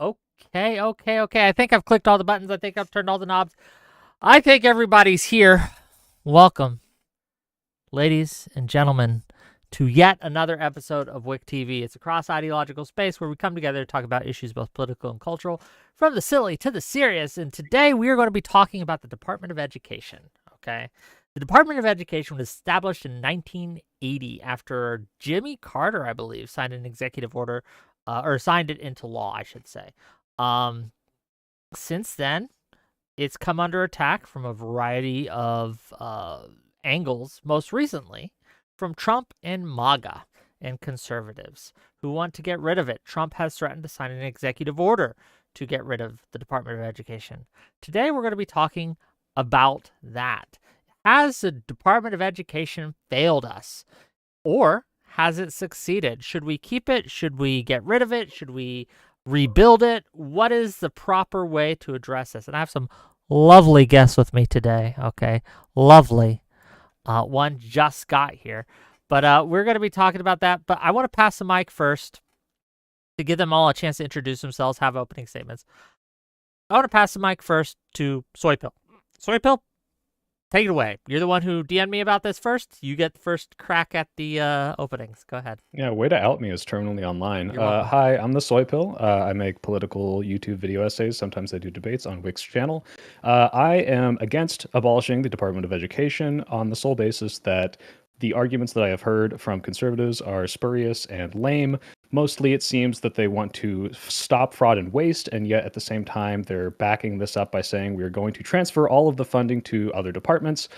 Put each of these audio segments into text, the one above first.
Okay. I think I've clicked all the buttons. I think I've turned all the knobs. I think everybody's here. Welcome, ladies and gentlemen, to yet another episode of WIC TV. It's a cross-ideological space where we come together to talk about issues both political and cultural, from the silly to the serious. And today we are going to be talking about the Department of Education, okay? The Department of Education was established in 1980 after Jimmy Carter, I believe, signed an executive order, or signed it into law, I should say. Since then, it's come under attack from a variety of angles, most recently from Trump and MAGA and conservatives who want to get rid of it. Trump has threatened to sign an executive order to get rid of the Department of Education. Today, we're going to be talking about that. Has the Department of Education failed us? Or has it succeeded? Should we keep it? Should we get rid of it? Should we rebuild it? What is the proper way to address this? And I have some lovely guests with me today, okay? Lovely. One just got here. But we're going to be talking about that. But I want to pass the mic first to give them all a chance to introduce themselves, have opening statements. I want to pass the mic first to Soy Pill. Soy Pill, take it away. You're the one who DM'd me about this first. You get the first crack at the openings. Go ahead. Yeah, way to out me as terminally online. You're welcome. Hi, I'm the Soy Pill. I make political YouTube video essays. Sometimes I do debates on Wic's channel. I am against abolishing the Department of Education on the sole basis that the arguments that I have heard from conservatives are spurious and lame. Mostly, it seems that they want to stop fraud and waste, and yet at the same time, they're backing this up by saying we are going to transfer all of the funding to other departments,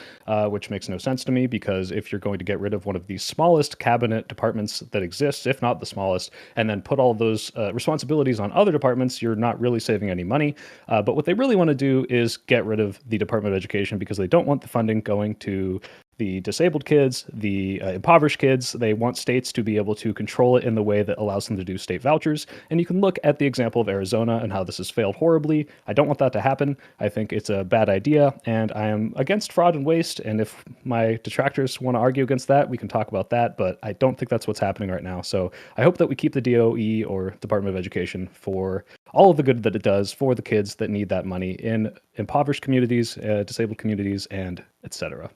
which makes no sense to me because if you're going to get rid of one of the smallest cabinet departments that exists, if not the smallest, and then put all of those responsibilities on other departments, you're not really saving any money. But what they really want to do is get rid of the Department of Education because they don't want the funding going to the disabled kids, the impoverished kids. They want states to be able to control it in the way that allows them to do state vouchers. And you can look at the example of Arizona and how this has failed horribly. I don't want that to happen. I think it's a bad idea, and I am against fraud and waste. And if my detractors want to argue against that, we can talk about that. But I don't think that's what's happening right now. So I hope that we keep the DOE or Department of Education for all of the good that it does for the kids that need that money in impoverished communities, disabled communities, and etc.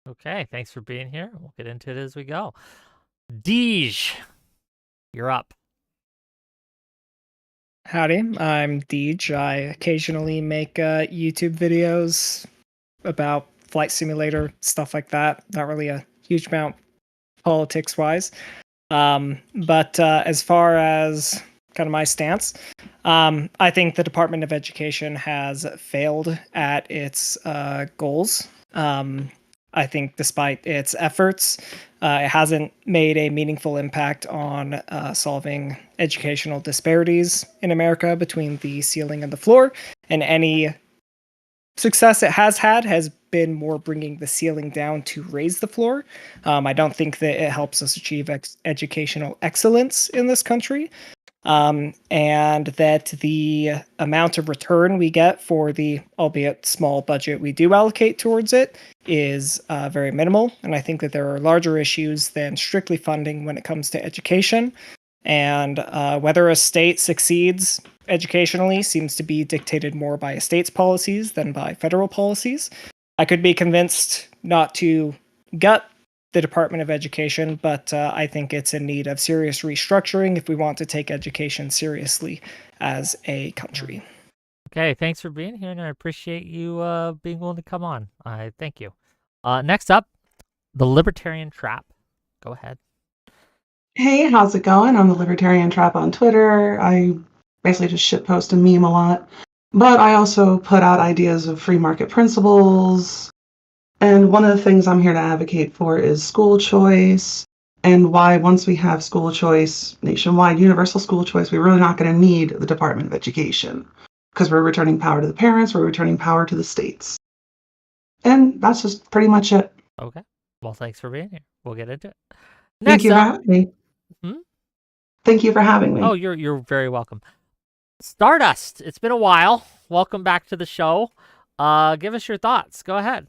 Okay, thanks for being here. We'll get into it as we go. Deej, you're up. Howdy, I'm Deej. I occasionally make YouTube videos about flight simulator, stuff like that. Not really a huge amount politics-wise. But as far as kind of my stance, I think the Department of Education has failed at its goals. I think despite its efforts, it hasn't made a meaningful impact on solving educational disparities in America between the ceiling and the floor. And any success it has had has been more bringing the ceiling down to raise the floor. I don't think that it helps us achieve educational excellence in this country. And that the amount of return we get for the, albeit small budget we do allocate towards it is very minimal. And I think that there are larger issues than strictly funding when it comes to education. And whether a state succeeds educationally seems to be dictated more by a state's policies than by federal policies. I could be convinced not to gut the Department of Education, but I think it's in need of serious restructuring if we want to take education seriously as a country. Okay, thanks for being here, and I appreciate you being willing to come on. I thank you. Next up, the Libertarian Trap. Go ahead. Hey, how's it going? I'm the Libertarian Trap on Twitter. I basically just shitpost and meme a lot, but I also put out ideas of free market principles. And one of the things I'm here to advocate for is school choice, and why once we have school choice, nationwide universal school choice, we're really not going to need the Department of Education because we're returning power to the parents, we're returning power to the states. And that's just pretty much it. Okay. Well, thanks for being here. We'll get into it. Thank you for having me. Thank you for having me. Oh, you're very welcome. Stardust, it's been a while. Welcome back to the show. Give us your thoughts. Go ahead.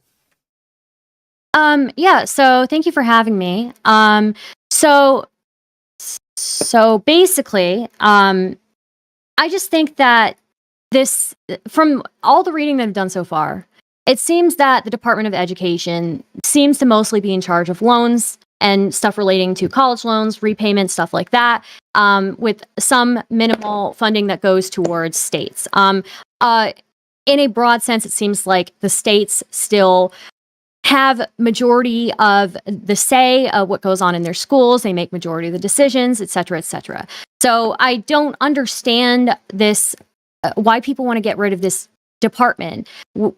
Yeah, so thank you for having me. So basically, I just think that this, from all the reading that I've done so far, it seems that the Department of Education seems to mostly be in charge of loans and stuff relating to college loans, repayment, stuff like that, with some minimal funding that goes towards states. In a broad sense, it seems like the states still have majority of the say of what goes on in their schools. They make majority of the decisions, et cetera, et cetera. So I don't understand this, why people want to get rid of this department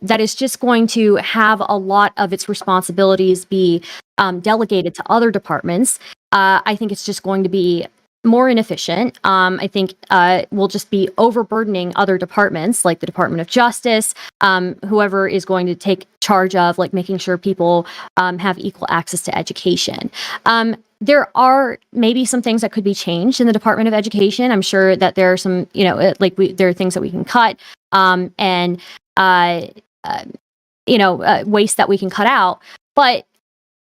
that is just going to have a lot of its responsibilities be delegated to other departments. I think it's just going to be more inefficient. I think we'll just be overburdening other departments like the Department of Justice, whoever is going to take charge of like making sure people have equal access to education. There are maybe some things that could be changed in the Department of Education. I'm sure that there are some, there are things that we can cut and waste that we can cut out. But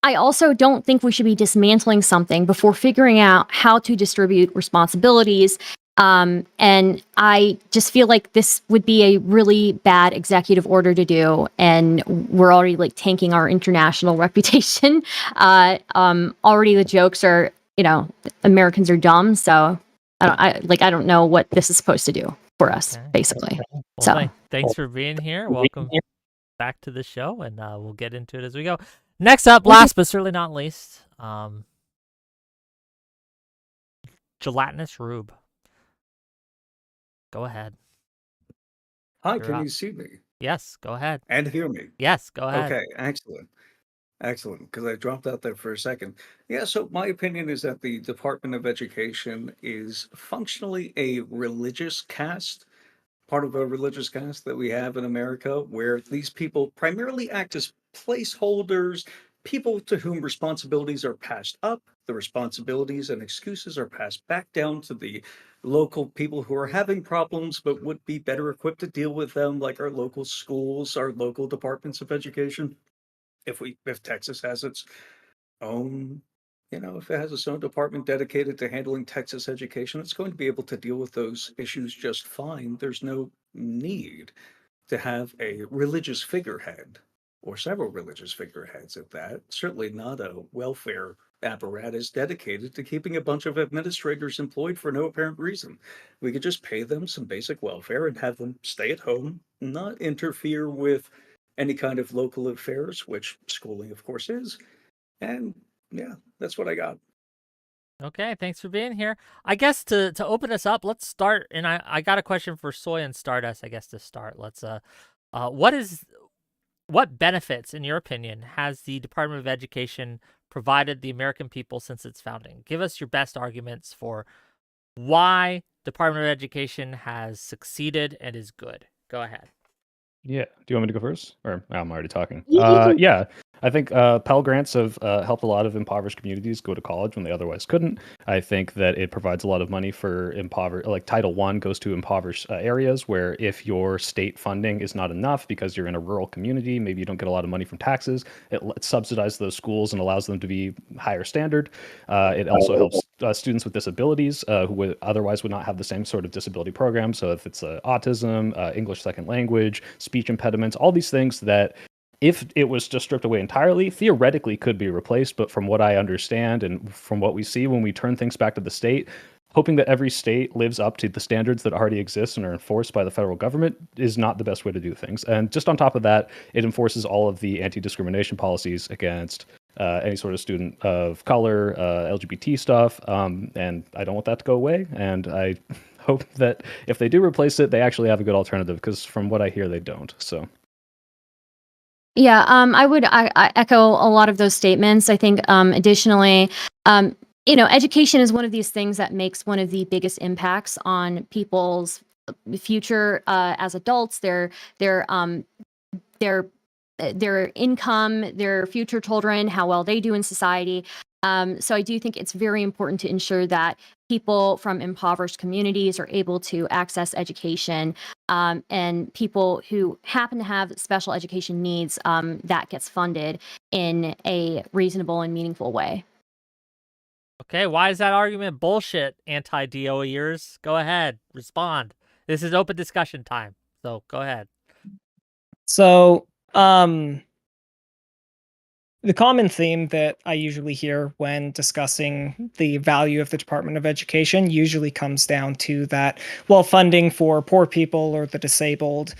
I also don't think we should be dismantling something before figuring out how to distribute responsibilities. And I just feel like this would be a really bad executive order to do. And we're already like tanking our international reputation. Already the jokes are, Americans are dumb. So I don't know what this is supposed to do for us, basically. Well, So thanks for being here. Welcome back to the show, and we'll get into it as we go. Next up, last but certainly not least, Gelatinous Rube. Go ahead. Hi, You're can up. you see me Yes, go ahead. and hear me? Yes, go ahead. Okay, excellent. Excellent, because I dropped out there for a second. Yeah, so my opinion is that the Department of Education is functionally a religious caste, part of a religious caste that we have in America, where these people primarily act as placeholders, people to whom responsibilities are passed up, the responsibilities and excuses are passed back down to the local people who are having problems but would be better equipped to deal with them, like our local schools, our local departments of education. If Texas has its own, if it has its own department dedicated to handling Texas education, it's going to be able to deal with those issues just fine. There's no need to have a religious figurehead or several religious figureheads at that. Certainly not a welfare apparatus dedicated to keeping a bunch of administrators employed for no apparent reason. We could just pay them some basic welfare and have them stay at home, not interfere with any kind of local affairs, which schooling, of course, is. And yeah, that's what I got. Okay, thanks for being here. I guess to open us up, let's start. And I got a question for Soy and Stardust. I guess to start, let's what benefits, in your opinion, has the Department of Education provided the American people since its founding? Give us your best arguments for why Department of Education has succeeded and is good. Go ahead. Yeah. Do you want me to go first? Or I'm already talking. You can- Yeah. I think Pell Grants have helped a lot of impoverished communities go to college when they otherwise couldn't. I think that it provides a lot of money for like Title I goes to impoverished areas where if your state funding is not enough because you're in a rural community, maybe you don't get a lot of money from taxes, it subsidizes those schools and allows them to be higher standard. It also helps students with disabilities who would otherwise would not have the same sort of disability program. So if it's autism, English second language, speech impediments, all these things that if it was just stripped away entirely, theoretically could be replaced. But from what I understand and from what we see when we turn things back to the state, hoping that every state lives up to the standards that already exist and are enforced by the federal government is not the best way to do things. And just on top of that, it enforces all of the anti-discrimination policies against any sort of student of color, LGBT stuff. And I don't want that to go away. And I hope that if they do replace it, they actually have a good alternative, because from what I hear, they don't. So. Yeah, I echo a lot of those statements. I think additionally, education is one of these things that makes one of the biggest impacts on people's future as adults, their income, their future children, how well they do in society. So I do think it's very important to ensure that people from impoverished communities are able to access education, and people who happen to have special education needs, that gets funded in a reasonable and meaningful way. Okay, why is that argument bullshit, anti-DOEers? Go ahead, respond. This is open discussion time. So go ahead. So, the common theme that I usually hear when discussing the value of the Department of Education usually comes down to that, well, funding for poor people or the disabled.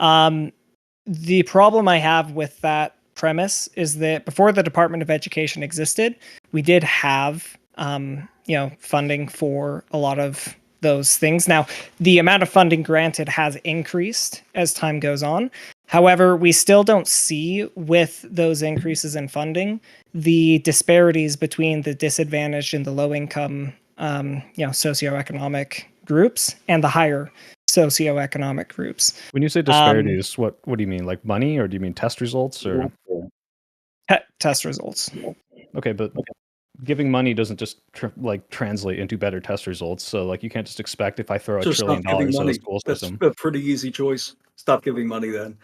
The problem I have with that premise is that before the Department of Education existed, we did have, funding for a lot of those things. Now, the amount of funding granted has increased as time goes on. However, we still don't see with those increases in funding the disparities between the disadvantaged and the low income, socioeconomic groups and the higher socioeconomic groups. When you say disparities, what do you mean? Like money, or do you mean test results, or Test results? okay, but giving money doesn't just translate into better test results. So like you can't just expect if I throw So $1 trillion stop giving at a money. school That's system. a pretty easy choice. Stop giving money then.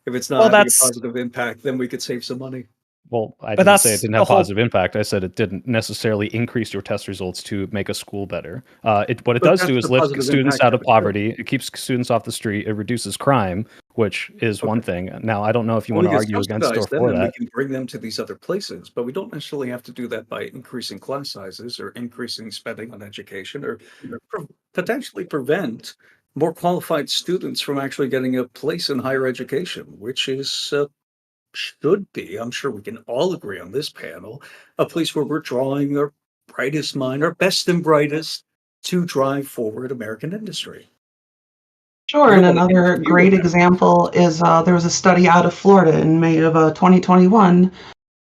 If it's not Well, having a that's- positive impact, then we could save some money. Well, I But didn't say it that's didn't the have whole- positive impact. I said it didn't necessarily increase your test results to make a school better. What it But does that's do is the lift positive students impact out of of it, too. poverty. It keeps students off the street. It reduces crime, which is one thing. Now, I don't know if you want to We can argue against or subsidize them for and we that. can bring them to these other places, but we don't necessarily have to do that by increasing class sizes or increasing spending on education or potentially prevent more qualified students from actually getting a place in higher education, which is should be, I'm sure we can all agree on this panel, a place where we're drawing our brightest mind, our best and brightest to drive forward American industry. Sure, We and don't wanna another interfere great with that. example is there was a study out of Florida in May of 2021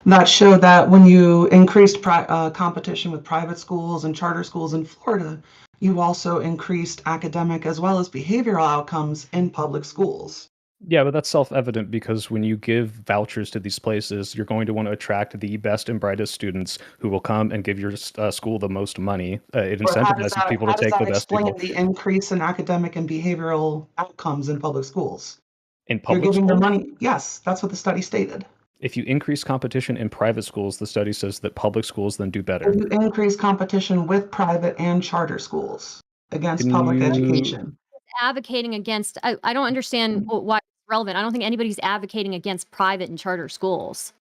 that showed that when you increased competition with private schools and charter schools in Florida, you also increased academic as well as behavioral outcomes in public schools. Yeah, but that's self-evident because when you give vouchers to these places, you're going to want to attract the best and brightest students who will come and give your school the most money. It But incentivizes people to take the best explain people the increase in academic and behavioral outcomes in public schools? in You're public giving your schools. money. Yes, that's what the study stated. If you increase competition in private schools, the study says that public schools then do better. If you increase competition with private and charter schools against Can public you- education. Advocating against, I don't understand why it's relevant. I don't think anybody's advocating against private and charter schools.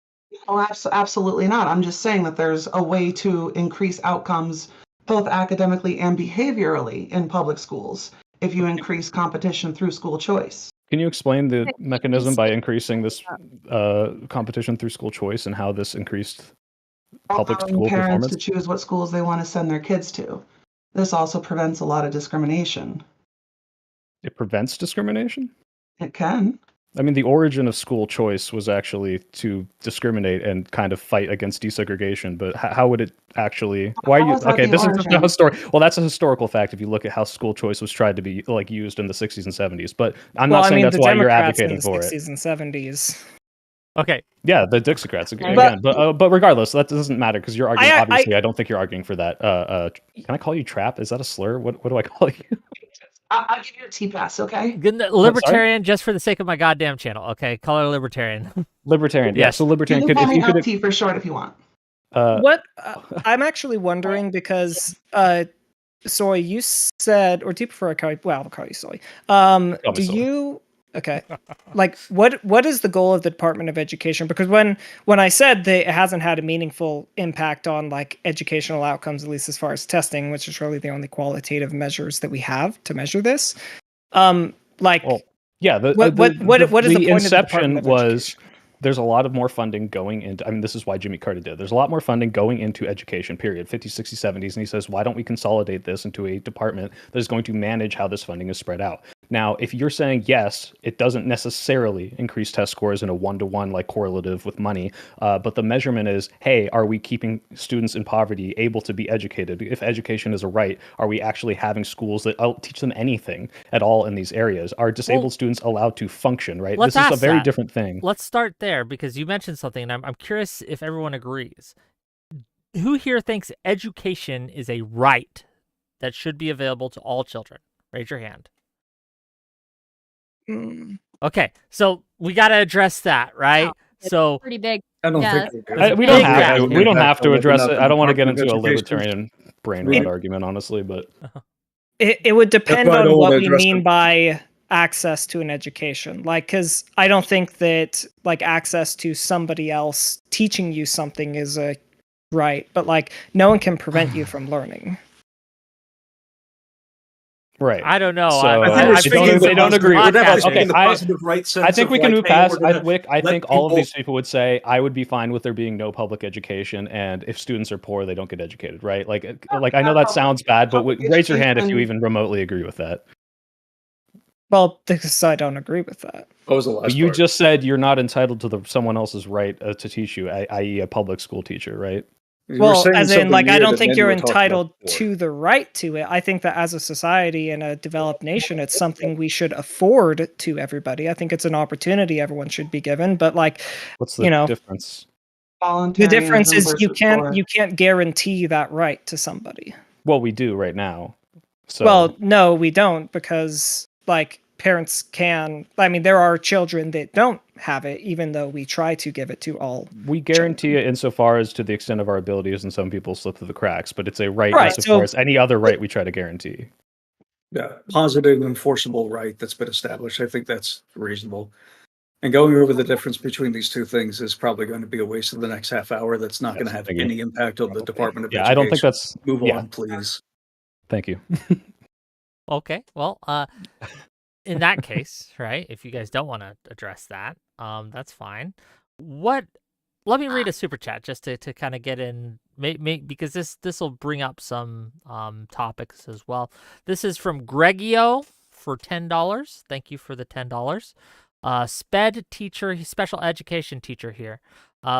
Oh, absolutely not. I'm just saying that there's a way to increase outcomes both academically and behaviorally in public schools if you increase competition through school choice. Can you explain the Okay, mechanism by increasing this competition through school choice and how this increased public Allowing school parents performance? to choose what schools they want to send their kids to. This also prevents a lot of discrimination. It prevents discrimination? It can. I mean, the origin of school choice was actually to discriminate and kind of fight against desegregation. But how would it actually? Why are How you is that okay? the This is just a origin? historic. Well, that's a historical fact. If you look at how school choice was tried to be used in the 60s and 70s, but I'm not saying that's the why you're Democrats advocating in the for 60s and 70s. Okay. Yeah, the Dixiecrats again. But- But regardless, that doesn't matter because you're arguing. I- Obviously, I don't think you're arguing for that. Can I call you trap? Is that a slur? What do I call you? I'll give you a T-pass, okay? Libertarian, just for the sake of my goddamn channel. Okay, call her libertarian. Libertarian. Yeah. Yes. So You libertarian. can call If me you could. LT for short if you want. What I'm actually wondering because Soy, you said, or do you prefer I call you? Well, I'll call you Soy. me Do Soy. you? Okay. Like, what is the goal of the Department of Education? Because when I said that it hasn't had a meaningful impact on like educational outcomes, at least as far as testing, which is really the only qualitative measures that we have to measure this. Like, Well, yeah. what is the point of the inception Department of was Education? there's a lot of more funding going into. I mean, this is why Jimmy Carter did it. There's a lot more funding going into education. Period. 50s, 60s, 70s, and he says, why don't we consolidate this into a department that is going to manage how this funding is spread out? Now, if you're saying yes, it doesn't necessarily increase test scores in a one-to-one like correlative with money, but the measurement is, hey, are we keeping students in poverty able to be educated? If education is a right, are we actually having schools that teach them anything at all in these areas? Are disabled students allowed to function? Right. Let's This is a ask very that. different thing. Let's start there because you mentioned something, and I'm curious if everyone agrees. Who here thinks education is a right that should be available to all children? Raise your hand. Okay, so we got to address that, right? Wow. It's So pretty big. I don't Yeah. think We don't big have gap. to. We don't have to Impact on address whether it. or I don't not want to the get into a Department of Education- libertarian brain rot argument, honestly, but It would depend why I don't on wanna what we address mean it. by access to an education. Like, because I don't think that like access to somebody else teaching you something is a right, but like no one can prevent you from learning. Right. I don't know. So I think I, we're I've they speaking seen in the don't some agree. positive. We're definitely podcasters. speaking in the Okay, positive right sense. I think of we can like, move hey, past. we're gonna Wick, I let think all of people. these people would say I would be fine with there being no public education, and if students are poor, they don't get educated, right? Like I know that sounds bad, but Public raise your hand if you education- even remotely agree with that. Well, because I don't agree with that. What was the But last you part? just said you're not entitled to someone else's right to teach you, i.e., a public school teacher, right? You were Well, saying as in, something like, I weird, don't and think then you you're were talking about entitled before. to the right to it. I think that as a society and a developed nation, it's something we should afford to everybody. I think it's an opportunity everyone should be given. But like, What's you the know, difference? the difference voluntarism is you versus can't force. guarantee that right to somebody. Well, we do right now. So Well, no, we don't, because like parents can. I mean, there are children that don't have it, even though we try to give it to all. we guarantee it insofar as to the extent of our abilities, and some people slip through the cracks. But it's a right Right, insofar so- as any other right we try to guarantee. Yeah, positive enforceable right that's been established. I think that's reasonable. And going over the difference between these two things is probably going to be a waste of the next half hour. That's not going to Yes, have thank you. any impact on the Department of Yeah, Education. I don't think that's. Move yeah, on, please. thank you. Okay. Well, in that case, right? If you guys don't want to address that, that's fine. Let me read a super chat just to kind of get in, because this will bring up some topics as well. This is from Gregio for $10. Thank you for the $10. Sped teacher, special education teacher here.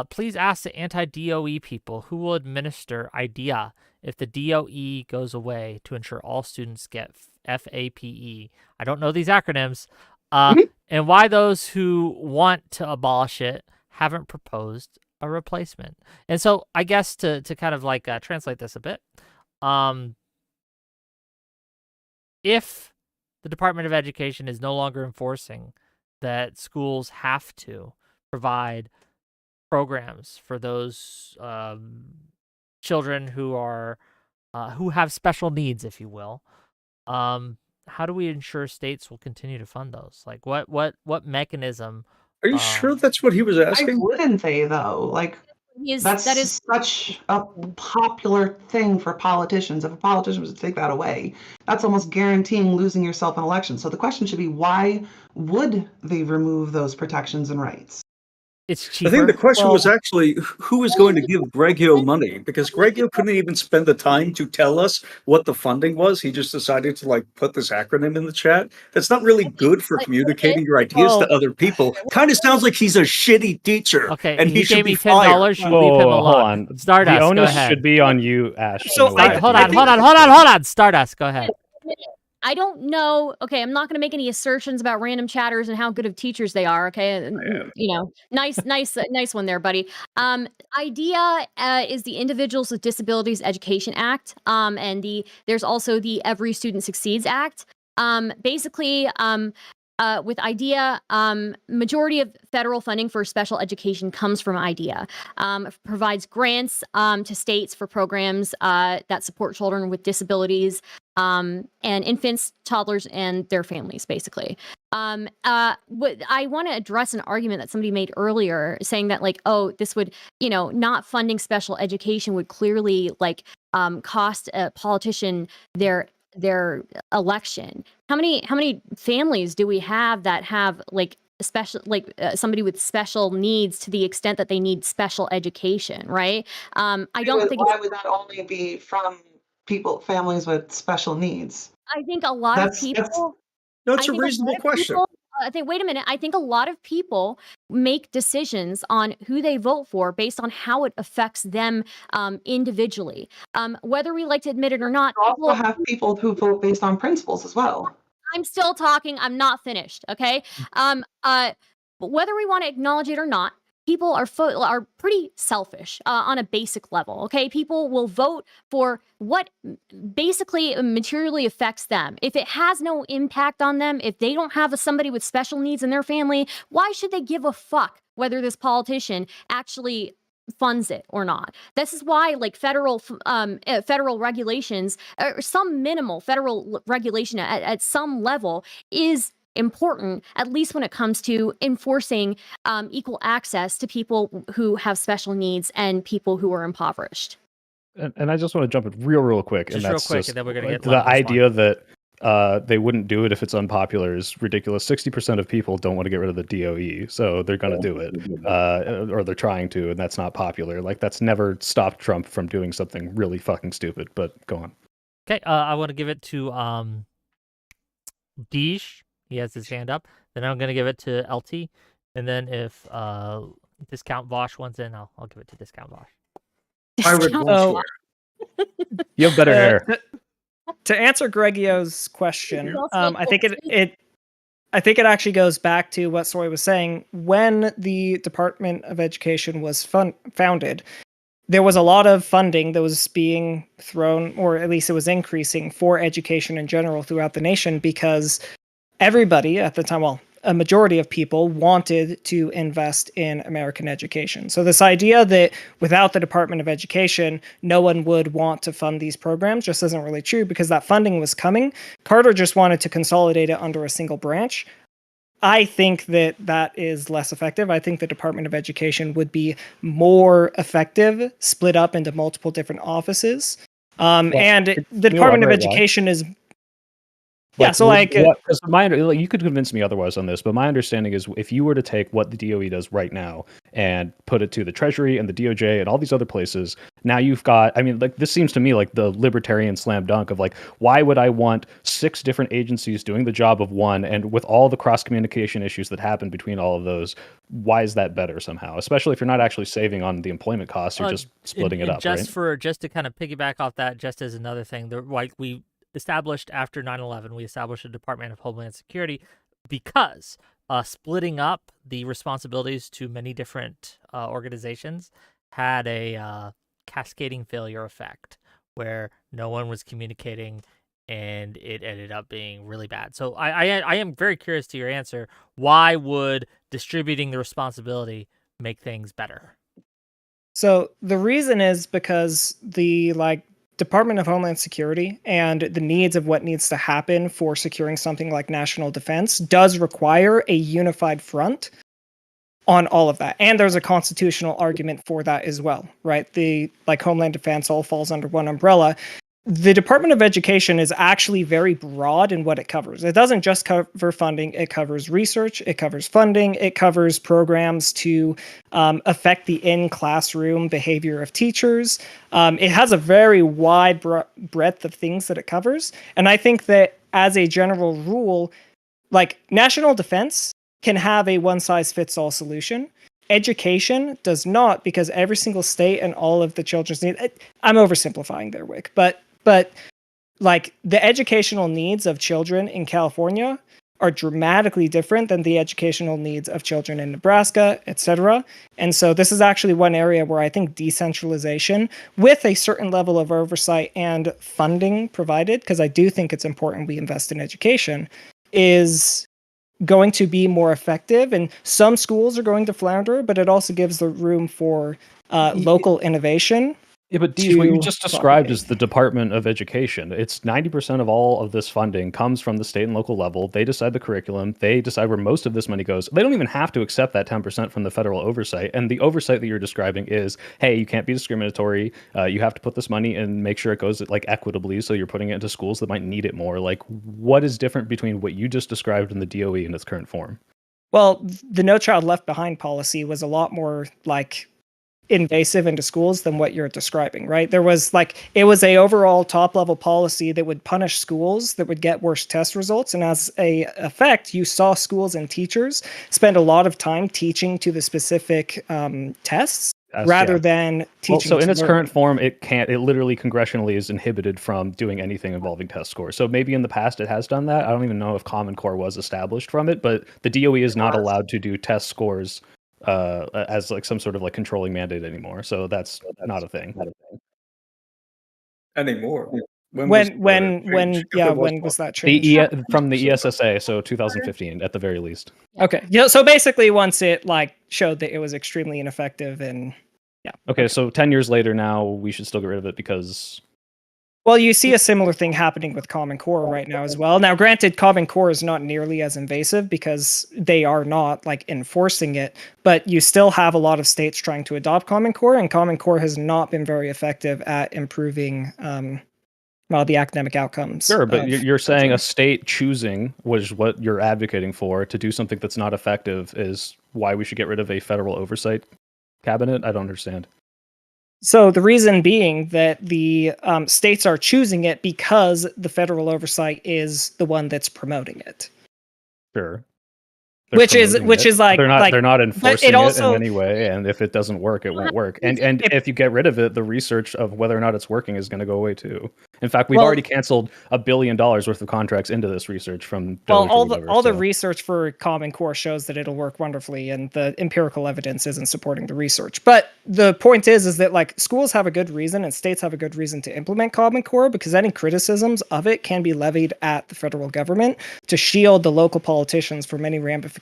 Please ask the anti-DOE people who will administer IDEA if the DOE goes away to ensure all students get FAPE. I don't know these acronyms. And why those who want to abolish it haven't proposed a replacement. And so I guess to kind of like translate this a bit, if the Department of Education is no longer enforcing that schools have to provide programs for those children who are who have special needs, if you will, how do we ensure states will continue to fund those? Like what mechanism? Are you sure that's what he was Why asking? wouldn't they though? Like That is such a popular thing for politicians. If a politician was to take that away, that's almost guaranteeing losing yourself an election. So the question should be, why would they remove those protections and rights? It's I cheaper. think the question was Well- actually who is going to give Gregio money, because Gregio couldn't even spend the time to tell us what the funding was. He just decided to like put this acronym in the chat. That's not really good for communicating your ideas to Well- other people. Kind of sounds like he's a shitty teacher. Okay, and he he should gave be me fired. $10. You leave him Oh, alone. hold on. Stardust, the go onus ahead. should be on you, Ash. to So, know what I idea think- Hold on. Stardust, go ahead. I don't know. Okay, I'm not going to make any assertions about random chatters and how good of teachers they are. Okay, you know, nice one there, buddy. IDEA is the Individuals with Disabilities Education Act, and there's also the Every Student Succeeds Act. Basically, with IDEA, majority of federal funding for special education comes from IDEA. Provides grants to states for programs that support children with disabilities and infants, toddlers, and their families, basically. What I want to address an argument that somebody made earlier, saying that like, oh, this would, not funding special education would clearly like cost a politician their election. How many families do we have that have like somebody with special needs to the extent that they need special education, right? I don't think Why would that only be from families with special needs? I think a lot of people. No, it's I a think reasonable lot of question. people- wait a minute. I think a lot of people make decisions on who they vote for based on how it affects them individually. Whether we like to admit it or not, You also have people who vote based on principles as well. I'm still talking. I'm not finished. Okay. Whether we want to acknowledge it or not, people are pretty selfish on a basic level. Okay. People will vote for what basically materially affects them. If it has no impact on them, if they don't have somebody with special needs in their family, why should they give a fuck whether this politician actually funds it or not. This is why like federal regulations or some minimal federal regulation at some level is important, at least when it comes to enforcing equal access to people who have special needs and people who are impoverished. And I just want to jump in real quick, Just and real that's quick, just and then we're gonna get the last one. idea that they wouldn't do it if it's unpopular is ridiculous. 60% of people don't want to get rid of the DOE, so they're going to do it, or they're trying to, and that's not popular. Like, that's never stopped Trump from doing something really fucking stupid. But go on. Okay, I want to give it to Deej. He has his hand up. Then I'm gonna give it to LT, and then if Discount Vosh wants in, I'll give it to Discount Vosh. Pirate Bullshit. You have better hair. To answer Greggio's question, I think it actually goes back to what Soy was saying. When the Department of Education was founded, there was a lot of funding that was being thrown, or at least it was increasing, for education in general throughout the nation, because everybody at the time, well, a majority of people wanted to invest in American education. So this idea that without the Department of Education, no one would want to fund these programs just isn't really true, because that funding was coming. Carter just wanted to consolidate it under a single branch. I think that is less effective. I think the Department of Education would be more effective, split up into multiple different offices. And the Department of Education is... Yeah, so you could convince me otherwise on this, but my understanding is if you were to take what the DOE does right now and put it to the Treasury and the DOJ and all these other places, now you've got, I mean, like, this seems to me like the libertarian slam dunk of like, why would I want 6 different agencies doing the job of one, and with all the cross communication issues that happen between all of those, why is that better somehow? Especially if you're not actually saving on the employment costs, you're just splitting it up, just right? Just to kind of piggyback off that, just as another thing, like we established after 9/11, we established a Department of Homeland Security because splitting up the responsibilities to many different organizations had a cascading failure effect where no one was communicating and it ended up being really bad. So I am very curious to your answer. Why would distributing the responsibility make things better? So the reason is because the Department of Homeland Security and the needs of what needs to happen for securing something like national defense does require a unified front on all of that. And there's a constitutional argument for that as well, right? The Homeland Defense all falls under one umbrella. The Department of Education is actually very broad in what it covers. It doesn't just cover funding. It covers research. It covers funding. It covers programs to affect the in-classroom behavior of teachers. It has a very wide breadth of things that it covers. And I think that as a general rule, national defense can have a one-size-fits-all solution. Education does not, because every single state and all of the children's needs... I'm oversimplifying there, Wick, but the educational needs of children in California are dramatically different than the educational needs of children in Nebraska, etc. And so this is actually one area where I think decentralization, with a certain level of oversight and funding provided, because I do think it's important we invest in education, is going to be more effective. And some schools are going to flounder, but it also gives the room for local innovation. Yeah, but Deej, what you just described is the Department of Education. It's 90% of all of this funding comes from the state and local level. They decide the curriculum. They decide where most of this money goes. They don't even have to accept that 10% from the federal oversight. And the oversight that you're describing is, hey, you can't be discriminatory. You have to put this money and make sure it goes equitably. So you're putting it into schools that might need it more. What is different between what you just described in the DOE in its current form? Well, the No Child Left Behind policy was a lot more invasive into schools than what you're describing, right? There was it was a overall top level policy that would punish schools that would get worse test results. And as a effect, you saw schools and teachers spend a lot of time teaching to the specific tests rather than teaching. So in its current form, it literally congressionally is inhibited from doing anything involving test scores. So maybe in the past it has done that. I don't even know if Common Core was established from it, but the DOE is not allowed to do test scores as some sort of controlling mandate anymore. So that's not a thing anymore. When was that changed? From the ESSA, so 2015 at the very least. Okay. Yeah. So basically, once it showed that it was extremely ineffective in Okay, so 10 years later now, we should still get rid of it because... Well, you see a similar thing happening with Common Core right now as well. Now, granted, Common Core is not nearly as invasive because they are not like enforcing it, but you still have a lot of states trying to adopt Common Core, and Common Core has not been very effective at improving the academic outcomes. Sure, but you're saying a state choosing, which is what you're advocating for, to do something that's not effective is why we should get rid of a federal oversight cabinet? I don't understand. So the reason being that the states are choosing it because the federal oversight is the one that's promoting it. Sure. Which is like they're not enforcing it in also, any way, and if it doesn't work, it won't work. And if you get rid of it, the research of whether or not it's working is going to go away too. In fact, we've already canceled $1 billion worth of contracts into this research from the research for Common Core shows that it'll work wonderfully, and the empirical evidence isn't supporting the research. But the point is that like schools have a good reason and states have a good reason to implement Common Core, because any criticisms of it can be levied at the federal government to shield the local politicians from any ramifications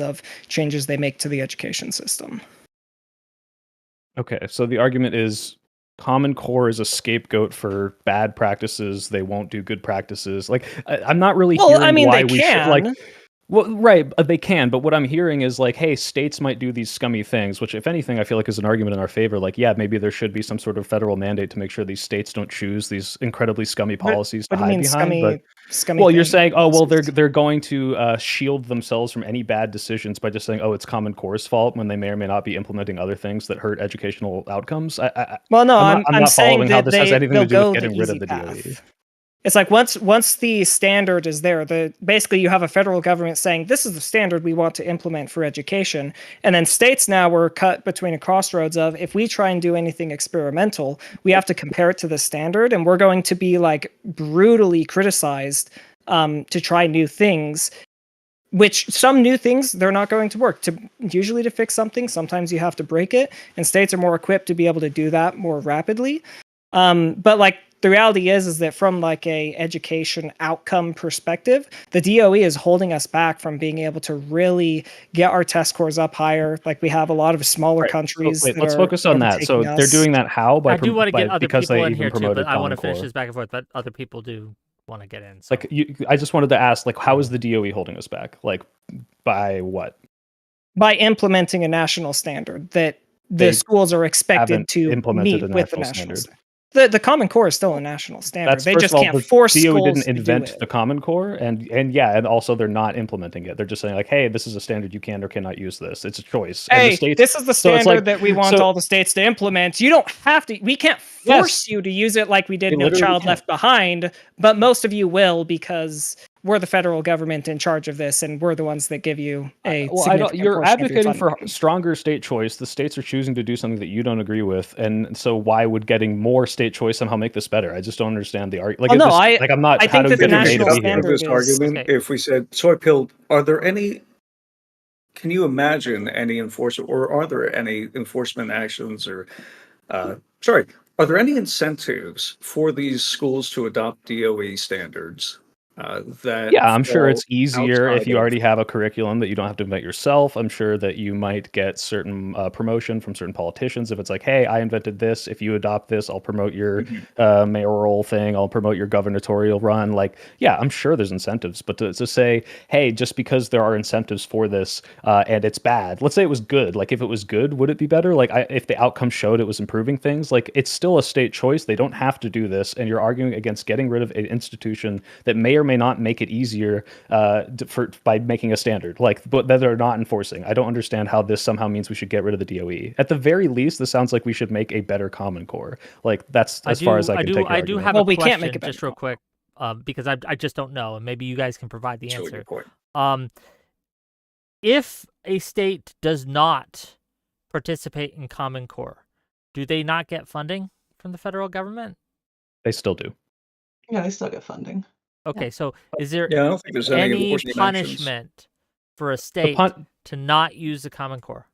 of changes they make to the education system. Okay, so the argument is Common Core is a scapegoat for bad practices. They won't do good practices. Like, I'm not really hearing why we should, like... Well, right, they can, but what I'm hearing is like, hey, states might do these scummy things, which, if anything, I feel like is an argument in our favor. Like, yeah, maybe there should be some sort of federal mandate to make sure these states don't choose these incredibly scummy policies to hide behind. Well, you're saying, oh, well, they're going to shield themselves from any bad decisions by just saying, oh, it's Common Core's fault, when they may or may not be implementing other things that hurt educational outcomes. I'm not following how this has anything to do with getting rid of the DOE. It's like once the standard is there, basically you have a federal government saying this is the standard we want to implement for education, and then states now were cut between a crossroads of, if we try and do anything experimental, we have to compare it to the standard, and we're going to be like brutally criticized to try new things. Which some new things, they're not going to work. Usually to fix something, sometimes you have to break it, and states are more equipped to be able to do that more rapidly. But like, the reality is that from like a education outcome perspective, the DOE is holding us back from being able to really get our test scores up higher. Like, we have a lot of smaller countries. So, let's focus on that. So they're doing that how? I do want to get other people in here too, but I want to finish this back and forth. But other people do want to get in. So. Like, I just wanted to ask, like, how is the DOE holding us back? Like, by what? By implementing a national standard that the schools are expected to meet with the national standard. The Common Core is still a national standard. They just can't force schools to do it. DOE didn't invent the Common Core, and also they're not implementing it. They're just saying like, hey, this is a standard, you can or cannot use this. It's a choice. Hey, this is the standard that we want all the states to implement. You don't have to. We can't force you to use it like we did No Child Left Behind, but most of you will, because we're the federal government in charge of this, and we're the ones that give you a significant you're portion advocating of your for stronger state choice. The states are choosing to do something that you don't agree with, and so why would getting more state choice somehow make this better? I just don't understand the argument. I'm not. I think that the national standard this argument. If we said, Soy Pill, are there any? Can you imagine any enforcement, or are there any enforcement actions, or are there any incentives for these schools to adopt DOE standards? I'm sure it's easier if you already have a curriculum that you don't have to invent yourself. I'm sure that you might get certain promotion from certain politicians if it's like, hey, I invented this. If you adopt this, I'll promote your mayoral thing. I'll promote your gubernatorial run. Like, yeah, I'm sure there's incentives, but to say, hey, just because there are incentives for this and it's bad, let's say it was good. Like, if it was good, would it be better? Like, if the outcome showed it was improving things, like, it's still a state choice. They don't have to do this, and you're arguing against getting rid of an institution that may or may not make it easier by making a standard, but that they're not enforcing. I don't understand how this somehow means we should get rid of the DOE. At the very least, this sounds like we should make a better Common Core. Like, that's as far as I can take. I do have a question, just real quick, because I just don't know, and maybe you guys can provide the answer. If a state does not participate in Common Core, do they not get funding from the federal government? They still do. Yeah, they still get funding. Okay, so is there I don't think there's any punishment for a state to not use the Common Core?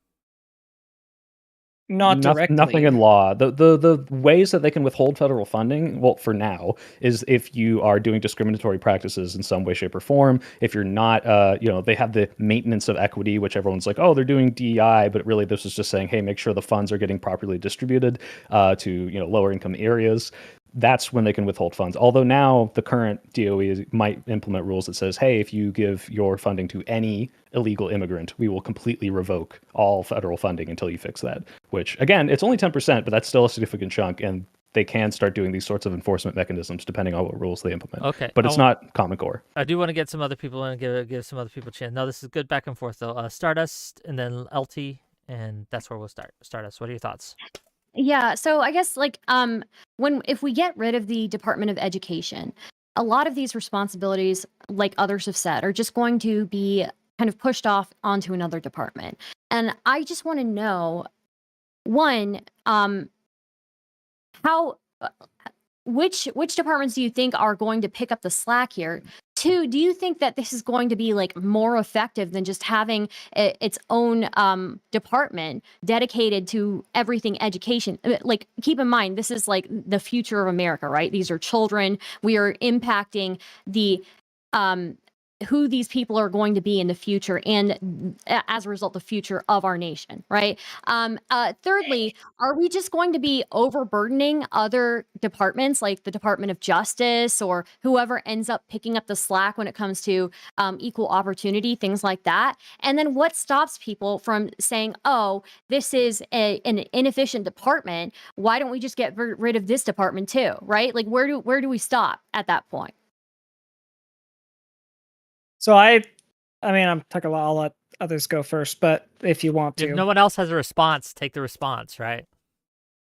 Not directly. Nothing in law. The ways that they can withhold federal funding, well, for now, is if you are doing discriminatory practices in some way, shape, or form. If you're not, they have the maintenance of equity, which everyone's like, oh, they're doing DEI, but really this is just saying, hey, make sure the funds are getting properly distributed to lower income areas. That's when they can withhold funds. Although now the current DOE might implement rules that says, hey, if you give your funding to any illegal immigrant, we will completely revoke all federal funding until you fix that. Which, again, it's only 10%, but that's still a significant chunk. And they can start doing these sorts of enforcement mechanisms depending on what rules they implement. Okay. But it's not Common Core. I do want to get some other people in and give some other people a chance. No, this is good back and forth, though. Stardust and then LT, and that's where we'll start. Stardust, what are your thoughts? Yeah, so I guess if we get rid of the Department of Education, a lot of these responsibilities, like others have said, are just going to be kind of pushed off onto another department. And I just want to know, one, which departments do you think are going to pick up the slack here? Two, do you think that this is going to be more effective than just having its own department dedicated to everything education? Keep in mind, this is the future of America, right? These are children. We are impacting the who these people are going to be in the future, and as a result, the future of our nation, right? Thirdly, are we just going to be overburdening other departments like the Department of Justice or whoever ends up picking up the slack when it comes to equal opportunity, things like that? And then what stops people from saying, oh, this is an inefficient department. Why don't we just get rid of this department too, right? Where do we stop at that point? So I mean, I'm talking. I'll let others go first, but if you want to, if no one else has a response, take the response, right?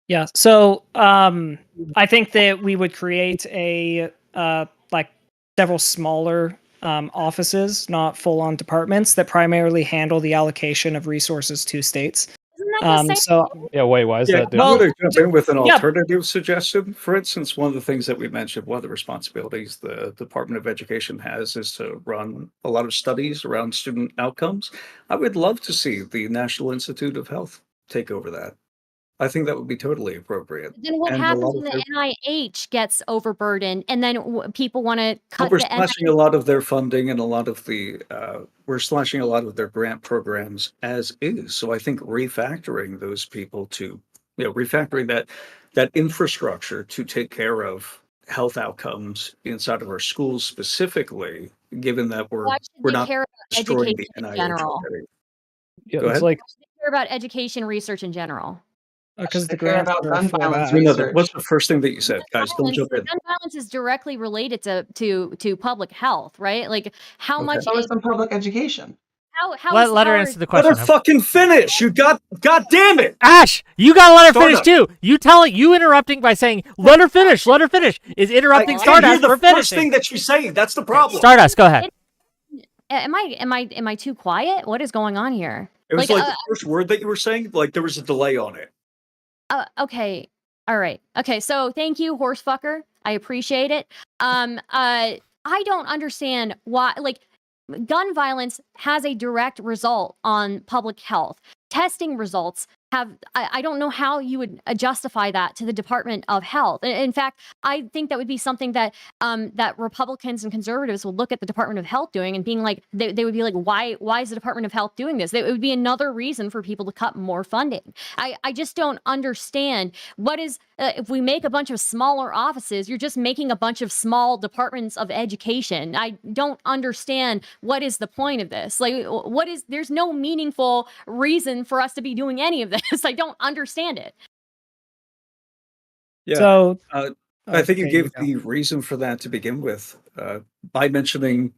Yeah. So I think that we would create a several smaller offices, not full-on departments, that primarily handle the allocation of resources to states. Yeah, wait, why is that different? I'm going to jump in with an alternative suggestion. For instance, one of the things that we mentioned, one of the responsibilities the Department of Education has is to run a lot of studies around student outcomes. I would love to see the National Institute of Health take over that. I think that would be totally appropriate. Then what happens when the NIH gets overburdened, and then people want to cut we're the slashing a lot of their funding and a lot of the we're slashing a lot of their grant programs as is. So I think refactoring those people to refactoring that infrastructure to take care of health outcomes inside of our schools specifically, given that we're not destroying the NIH already. Yeah, Go it's ahead. care about education research in general. Because the care grants about are gun for violence that. research. What's the first thing that you said, guys? Don't jump in. Gun violence is directly related to public health, right? How much So is some public education. Let her answer the question. Let her fucking finish. God damn it, Ash! You gotta let her finish too. You interrupting by saying let her finish. Let her finish is interrupting Stardust for finishing. First thing that she's saying. That's the problem. Stardust, go ahead. Am I too quiet? What is going on here? It was the first word that you were saying. There was a delay on it. Okay. All right. Okay. So thank you, horsefucker. I appreciate it. I don't understand why. Gun violence has a direct result on public health. Testing results have, I don't know how you would justify that to the Department of Health. In fact, I think that would be something that that Republicans and conservatives would look at the Department of Health doing and being like, they would be like, why is the Department of Health doing this? It would be another reason for people to cut more funding. I just don't understand what is, if we make a bunch of smaller offices, you're just making a bunch of small departments of education. I don't understand what is the point of this. There's no meaningful reason for us to be doing any of this. I don't understand it. Yeah. So I think you gave the reason for that to begin with by mentioning,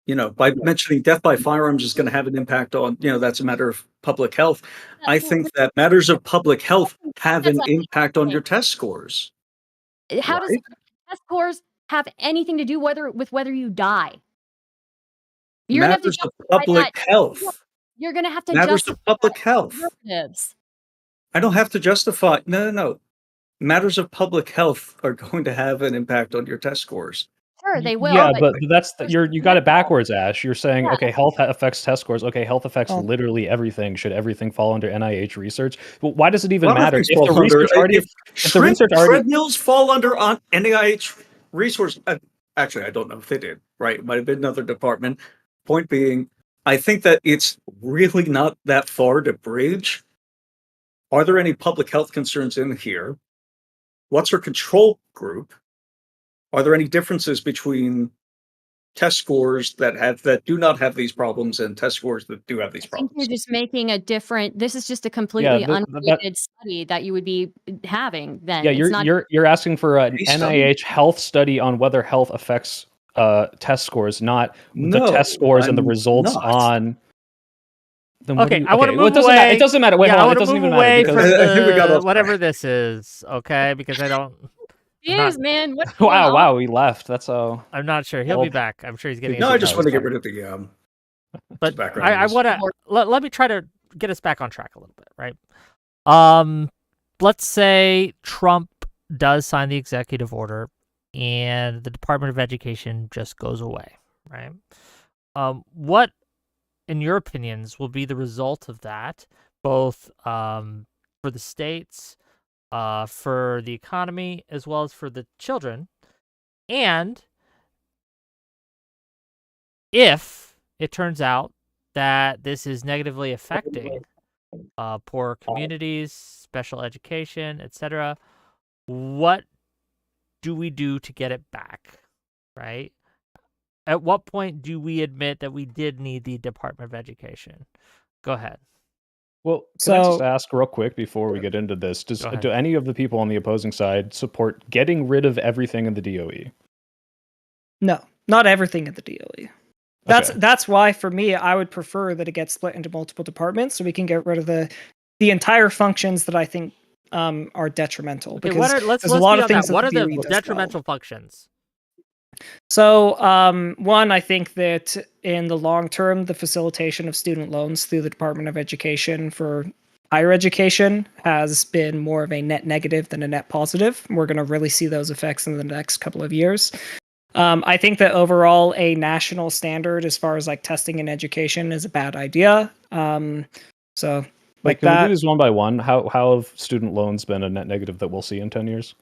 death by firearms is going to have an impact on, that's a matter of public health. I think that matters of public health have an impact on your test scores. How does test scores have anything to do with whether you die? Matters of public health. You're going to have to matters of public health. I don't have to justify. No. Matters of public health are going to have an impact on your test scores. Sure, they will. Yeah, But but that's there's you got it example. backwards, Ash. You're saying, Yeah. okay, health affects test scores. Okay, health affects Oh. literally everything. Should everything fall under NIH research? Well, why does it even A lot of matter things if fall the under. research already? If the research already, Treadmills fall under on NIH resource. Actually, I don't know if they did. Right, it might have been another department. Point being, I think that it's really not that far to bridge. Are there any public health concerns in here? What's her control group? Are there any differences between test scores that do not have these problems and test scores that do have these I think you're problems? just making a different. This is just a yeah, completely that unrelated study that you would be having. Then yeah, it's not. you're asking for an A study? NIH health study on whether health affects test scores, not the test No, scores and the I'm results not. on. Then what do Okay, you? I want to Okay, well, move it doesn't matter. It away. doesn't matter. Wait, Yeah, hold I on. want It to doesn't move even matter away because from Here we got the off whatever track. this is. Okay, because I don't. I'm Yes, not. man. What's going on? wow, he left. That's so. I'm not sure. He'll Well, be back. I'm sure he's getting. No, No, his I he's just feelings want to get hurt. rid of the But background I noise. want to let me try to get us back on track a little bit, right? Let's say Trump does sign the executive order, and the Department of Education just goes away, right? What, in your opinions, will be the result of that, both for the states, for the economy, as well as for the children, and if it turns out that this is negatively affecting poor communities, special education, etc., what do we do to get it back, right? At what point do we admit that we did need the Department of Education? Go ahead. Well, can I just So ask real quick before we get into this? Go ahead. Do any of the people on the opposing side support getting rid of everything in the DOE? no, not everything at the DOE. That's why for me I would prefer that it gets split into multiple departments so we can get rid of the entire functions that I think are detrimental. Okay, Because let's there's a lot be of on things that. What that are the the DOE does detrimental well. functions? So one, I think that in the long term, the facilitation of student loans through the Department of Education for higher education has been more of a net negative than a net positive. We're going to really see those effects in the next couple of years. I think that overall a national standard as far as like testing in education is a bad idea. So Like, like can we do that. these one by one? How have student loans been a net negative that we'll see in 10 years?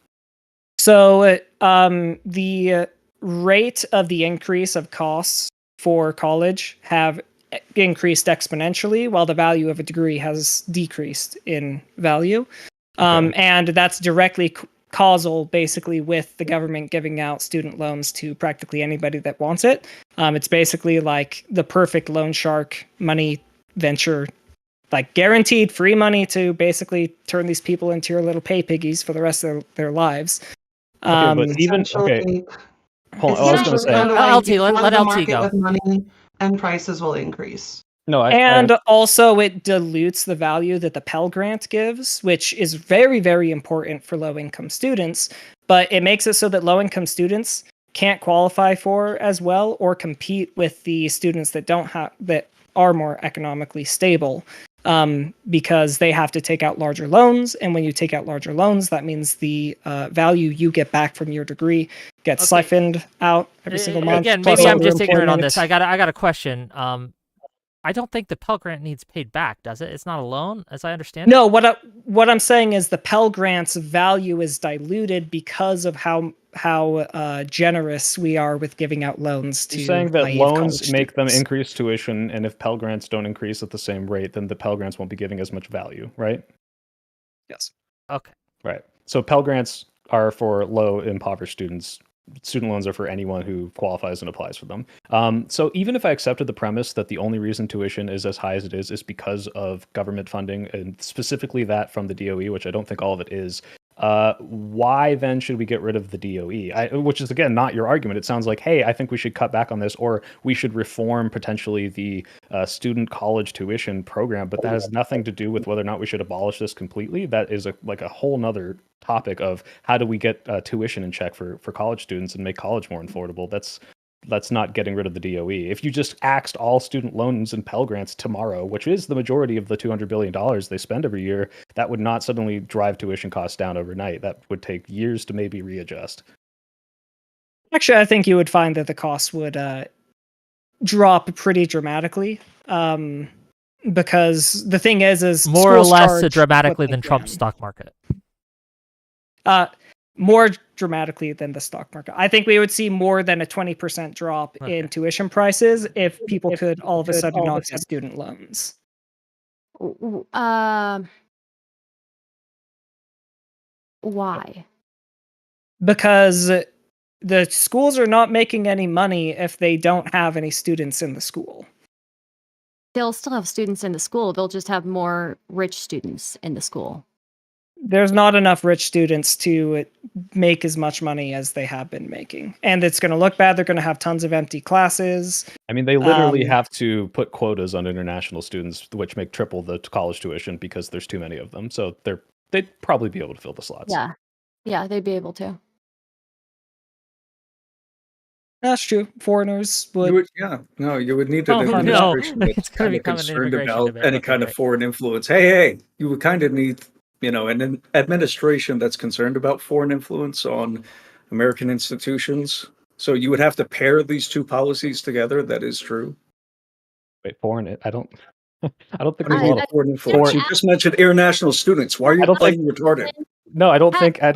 So the rate of the increase of costs for college have increased exponentially, while the value of a degree has decreased in value. And that's directly causal, basically, with the government giving out student loans to practically anybody that wants it. It's basically like the perfect loan shark money venture, like guaranteed free money to basically turn these people into your little pay piggies for the rest of their lives. Okay, but even Essentially, hold on, I was going to essentially say kind of like LT, you let flood the LT market go. with money and prices will increase. no. And also it dilutes the value that the Pell Grant gives, which is very, very important for low-income students. But it makes it so that low-income students can't qualify for as well or compete with the students that are more economically stable, because they have to take out larger loans. And when you take out larger loans, that means the value you get back from your degree gets siphoned out every single month. Again, plus maybe I'm other just ignorant on employment. this. I got a question. I don't think the Pell Grant needs paid back, does it? It's not a loan, as I understand it. No, what I'm saying is the Pell Grant's value is diluted because of how generous we are with giving out loans to You're saying that naive loans college make them students. increase tuition, and if Pell Grants don't increase at the same rate, then the Pell Grants won't be giving as much value, right? Yes. Okay. Right. So Pell Grants are for low impoverished students. Student loans are for anyone who qualifies and applies for them. So even if I accepted the premise that the only reason tuition is as high as it is because of government funding, and specifically that from the DOE, which I don't think all of it is, why then should we get rid of the DOE? Which is, again, not your argument. It sounds like, hey, I think we should cut back on this, or we should reform potentially the student college tuition program, but that has nothing to do with whether or not we should abolish this completely. That is a whole nother topic of how do we get tuition in check for college students and make college more affordable. That's not getting rid of the DOE. If you just axed all student loans and Pell Grants tomorrow, which is the majority of the $200 billion they spend every year, that would not suddenly drive tuition costs down overnight. That would take years to maybe readjust. Actually, I think you would find that the cost would drop pretty dramatically. Because the thing is more or schools less charge what dramatically they than Trump's can. stock market. More dramatically than the stock market. I think we would see more than a 20% drop in tuition prices if people could all of a sudden not get student loans. Why? Because the schools are not making any money if they don't have any students in the school. They'll still have students in the school. They'll just have more rich students in the school. There's not enough rich students to make as much money as they have been making. And it's going to look bad. They're going to have tons of empty classes. I mean, they literally have to put quotas on international students, which make triple the college tuition because there's too many of them. So they'd probably be able to fill the slots. Yeah, they'd be able to. That's true. Foreigners would. You would need an administration It's that's gonna kind of become an concerned immigration about debate, any okay, kind of great. foreign influence. Hey, you would kind of need, an administration that's concerned about foreign influence on American institutions. So you would have to pair these two policies together. That is true. Wait, I don't think I there's a mean, lot of foreign influence. You just mentioned international students. Why are you playing retarded? No, I don't think that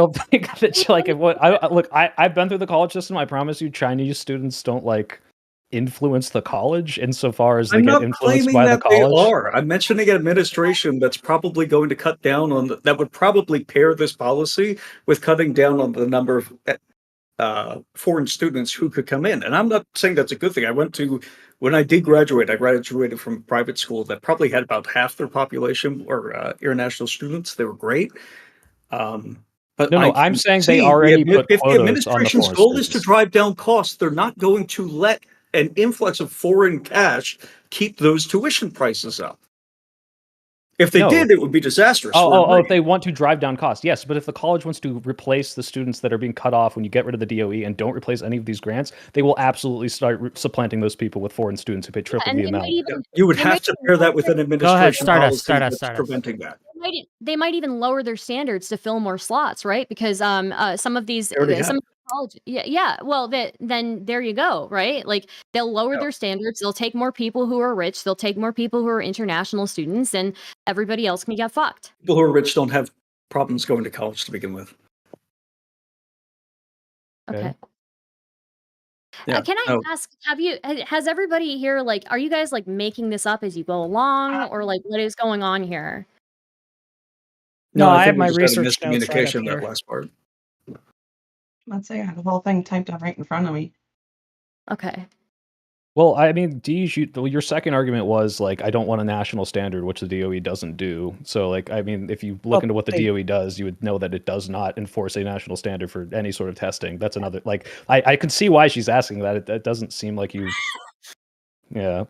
like I've been through the college system. I promise you, Chinese students don't like influence the college insofar as they I'm get not influenced claiming by the that they college. are. I'm mentioning an administration that's probably going to cut down on that would probably pair this policy with cutting down on the number of foreign students who could come in. And I'm not saying that's a good thing. When I did graduate, I graduated from a private school that probably had about half their population or international students. They were great. But No, I'm saying they already put if the quotas on the administration's foreign goal is to students. drive down costs, they're not going to let an influx of foreign cash keep those tuition prices up. If they did, it would be disastrous. If they want to drive down costs, yes. But if the college wants to replace the students that are being cut off when you get rid of the DOE and don't replace any of these grants, they will absolutely start supplanting those people with foreign students who pay triple the amount. You would have to pair that with an administration policy that's preventing that. They might even lower their standards to fill more slots, right? Because some of these college, well, then there you go, right? Like they'll lower their standards. They'll take more people who are rich. They'll take more people who are international students, and everybody else can get fucked. People who are rich don't have problems going to college to begin with. Okay. Can I ask? Has everybody here are you guys making this up as you go along, or what is going on here? No, I have we my just had a research notes right up miscommunication here. that last part. Let's say I have the whole thing typed out right in front of me. Okay. Well, I mean, your second argument was I don't want a national standard, which the DOE doesn't do. So, I mean, if you look into what the DOE does, you would know that it does not enforce a national standard for any sort of testing. That's another I can see why she's asking that. It doesn't seem like you. Yeah.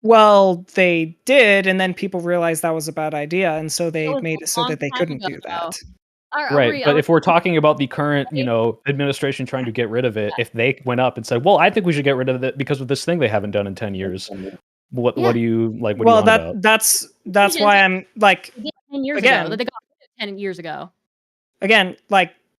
Well, they did, and then people realized that was a bad idea, and so they made it so that they couldn't do that. Right, but if we're talking about the current, administration trying to get rid of it, if they went up and said, "Well, I think we should get rid of it because of this thing they haven't done in 10 years," what do you like? What do you want about? That's why I'm 10 years ago. They got 10 years ago. Again,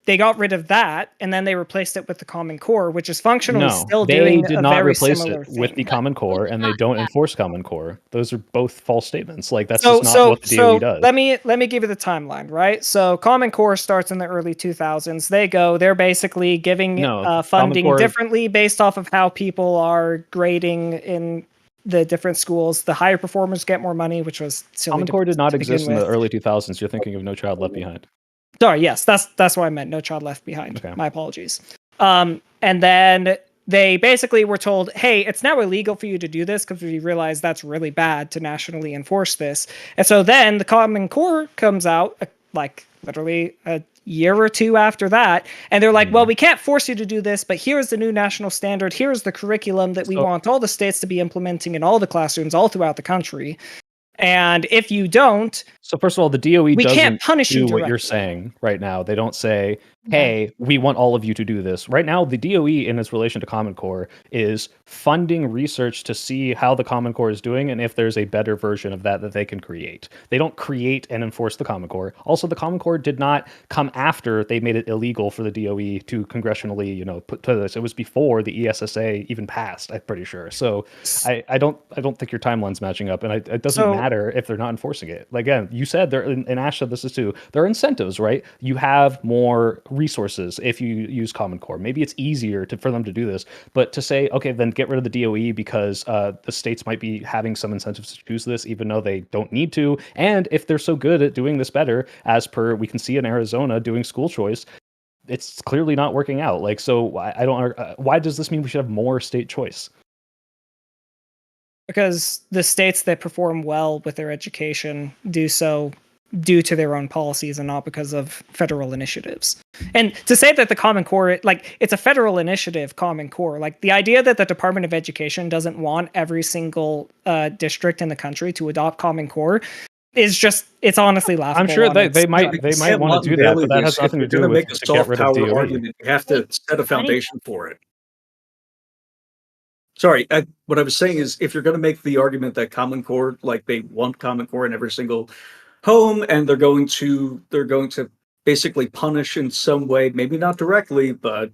they got rid of that, and then they replaced it with the Common Core, which is functionally still doing they did a not very replace similar it thing. with the Common Core, and they don't enforce Common Core. Those are both false statements. That's just not what the DOE does. Let me give you the timeline, right? So Common Core starts in the early 2000s. They're basically giving funding differently based off of how people are grading in the different schools. The higher performers get more money, which was silly. Common Core did not exist in the early 2000s. You're thinking of No Child Left Behind. Sorry, yes, that's what I meant. No Child Left Behind. Okay. My apologies. And then they basically were told, hey, it's now illegal for you to do this because we realize that's really bad to nationally enforce this. And so then the Common Core comes out literally a year or two after that, and they're like, well, we can't force you to do this, but here's the new national standard. Here's the curriculum that we want all the states to be implementing in all the classrooms all throughout the country. And if you don't, So first of all, the DOE we doesn't can't punish you do what you're directly. saying right now. They don't say, hey, we want all of you to do this. Right now, the DOE in its relation to Common Core is funding research to see how the Common Core is doing and if there's a better version of that they can create. They don't create and enforce the Common Core. Also, the Common Core did not come after they made it illegal for the DOE to congressionally, put to this. It was before the ESSA even passed, I'm pretty sure. So I don't think your timeline's matching up, and it doesn't matter if they're not enforcing it. Like, again, you said there, and Ash said this is too. There are incentives, right? You have more resources if you use Common Core. Maybe it's easier for them to do this, but to say, okay, then get rid of the DOE because the states might be having some incentives to choose this, even though they don't need to. And if they're so good at doing this better, as per we can see in Arizona doing school choice, it's clearly not working out. Like, so I don't. Why does this mean we should have more state choice? Because the states that perform well with their education do so due to their own policies and not because of federal initiatives. And to say that the Common Core, like, it's a federal initiative, Common Core, like the idea that the Department of Education doesn't want every single district in the country to adopt Common Core is just, it's honestly laughable. I'm sure they might want to do that, but that has nothing to do with to get rid of DOE. Argument. You have to set a I foundation for it. Sorry, what I was saying is, if you're going to make the argument that Common Core, like they want Common Core in every single home, and they're going to basically punish in some way, maybe not directly, but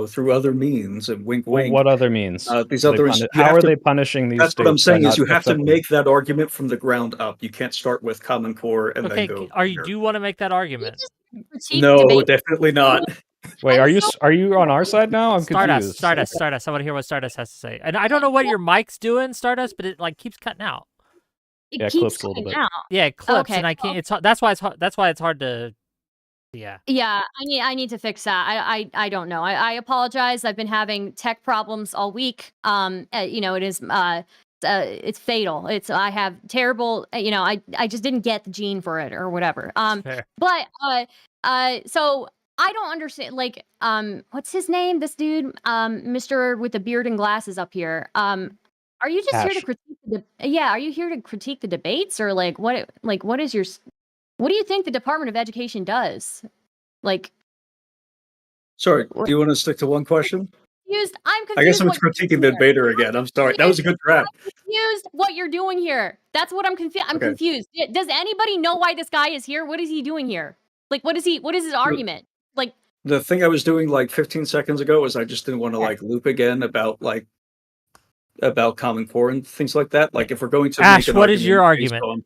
through other means, and wink, wink. What other means? These other how are they punishing these That's states? what I'm saying is you have to make that argument from the ground up. You can't start with Common Core and then go. Do you want to make that argument? No, definitely not. Wait, are you on our side now? I'm confused. Stardust. I want to hear what Stardust has to say. And I don't know what your mic's doing, Stardust, but it like keeps cutting out. It keeps clips a little bit. out. Yeah, it clips, Okay, and I can't. That's why it's hard to. Yeah. Yeah, I need to fix that. I don't know. I apologize. I've been having tech problems all week. It is it's fatal. I have terrible. I just didn't get the gene for it or whatever. Fair. But so I don't understand. Like, what's his name? This dude, Mr. with the beard and glasses up here. Are you just here to critique are you here to critique the debates, or what is your? What do you think the Department of Education does? Like, sorry, do you want to stick to one question? I'm confused. I guess I'm critiquing the debater again. I'm sorry. That was a good trap. I'm confused what you're doing here. That's what I'm confused. I'm confused. Does anybody know why this guy is here? What is he doing here? Like, what is his argument? Like, the thing I was doing like 15 seconds ago was I just didn't want to loop again about Common Core and things like that. Like, if we're going to Ash, what is your argument?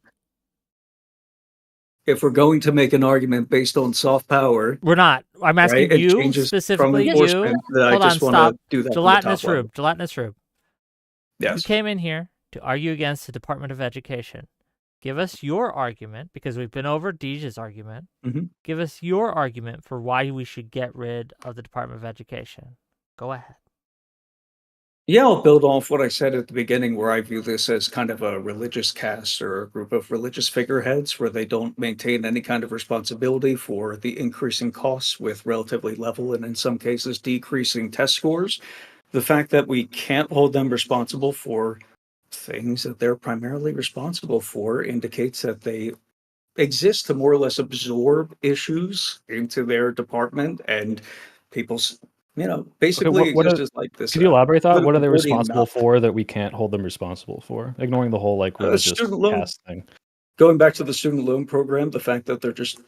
If we're going to make an argument based on soft power, we're not. I'm asking you specifically. Hold on, stop. Do that. Gelatinous Rube. Yes. You came in here to argue against the Department of Education. Give us your argument, because we've been over Deej's argument. Mm-hmm. Give us your argument for why we should get rid of the Department of Education. Go ahead. Yeah, I'll build off what I said at the beginning, where I view this as kind of a religious caste or a group of religious figureheads where they don't maintain any kind of responsibility for the increasing costs with relatively level and in some cases decreasing test scores. The fact that we can't hold them responsible for things that they're primarily responsible for indicates that they exist to more or less absorb issues into their department, and people's basically exist as like this. Could you elaborate that? What are they responsible for that we can't hold them responsible for? Ignoring the whole religious caste thing. Going back to the student loan program, the fact that they're just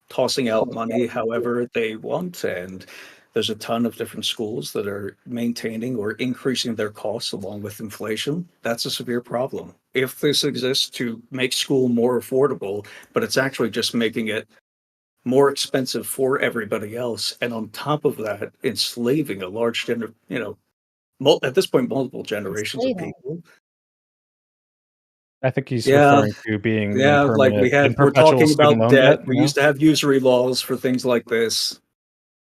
tossing out money however they want, and there's a ton of different schools that are maintaining or increasing their costs along with inflation. That's a severe problem. If this exists to make school more affordable, but it's actually just making it more expensive for everybody else, and on top of that, enslaving a large at this point, multiple generations of people. I think he's referring to being like we're talking about debt. We used to have usury laws for things like this.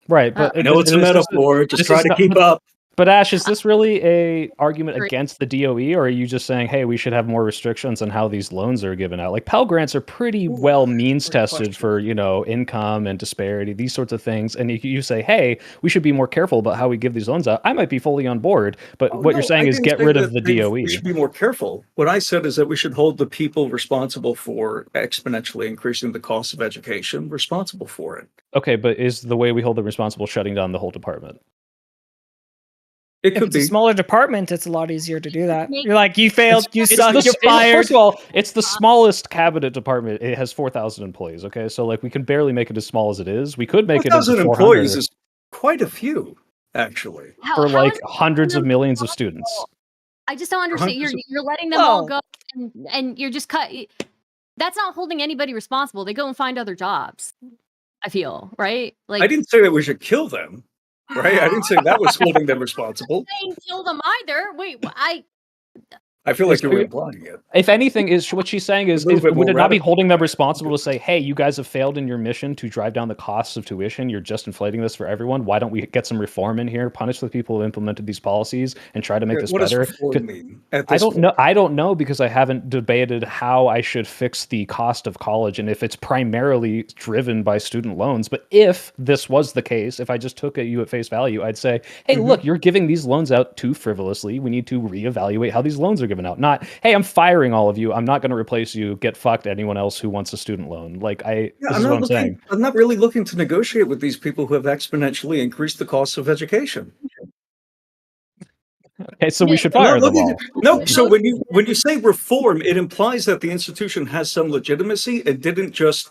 Right, but I know it's a metaphor. Just try to keep up. But Ash, is this really a argument Great. against the DOE, or are you just saying, hey, we should have more restrictions on how these loans are given out? Like Pell Grants are pretty well means tested for, income and disparity, these sorts of things. And you say, hey, we should be more careful about how we give these loans out. I might be fully on board, but what you're saying is get rid of the DOE. We should be more careful. What I said is that we should hold the people responsible for exponentially increasing the cost of education responsible for it. Okay, but is the way we hold them responsible shutting down the whole department? It If could it's a be. smaller department, it's a lot easier to do that. Make- You're like, you failed, you suck, you're First fired. of all, it's the smallest cabinet department. It has 4,000 employees. Okay, so like we can barely make it as small as it is. We could make it into 4,000 400 employees is quite a few, actually. for how like is hundreds of millions of responsible? students. I just don't understand. hundreds You're letting them Well- all go, and you're just that's not holding anybody responsible. They go and find other jobs. I feel right. Like I didn't say that we should kill them, right? I didn't say that was holding them responsible. saying kill them either. Wait, I feel like you were implying it. If anything, is what she's saying is A little bit would more it not be radical. holding them responsible to say, hey, you guys have failed in your mission to drive down the costs of tuition. You're just inflating this for everyone. Why don't we get some reform in here, punish the people who implemented these policies, and try to make this What does better? reform mean? At I this don't point? know. I don't know because I haven't debated how I should fix the cost of college and if it's primarily driven by student loans. But if this was the case, if I just took you at face value, I'd say, hey, look, you're giving these loans out too frivolously. We need to reevaluate how these loans are given out. Not, hey, I'm firing all of you. I'm not going to replace you. Get fucked anyone else who wants a student loan. Like this is what I'm saying. I'm not really looking to negotiate with these people who have exponentially increased the cost of education. Okay, so we should I'm fire not them looking all. No, so when you say reform, it implies that the institution has some legitimacy and didn't just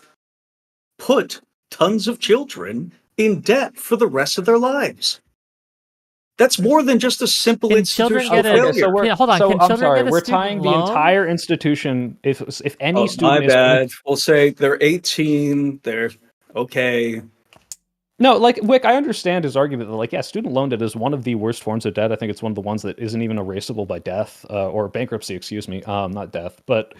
put tons of children in debt for the rest of their lives. That's more than just a simple Can children institutional get a- failure. So we're, Yeah, hold on, so can I'm children sorry. get a We're student tying loan? the entire institution. If any Oh, student my is bad. We'll say they're 18. They're okay. No, like Wick, I understand his argument that, like, yeah, student loan debt is one of the worst forms of debt. I think it's one of the ones that isn't even erasable by death or bankruptcy, excuse me, not death. But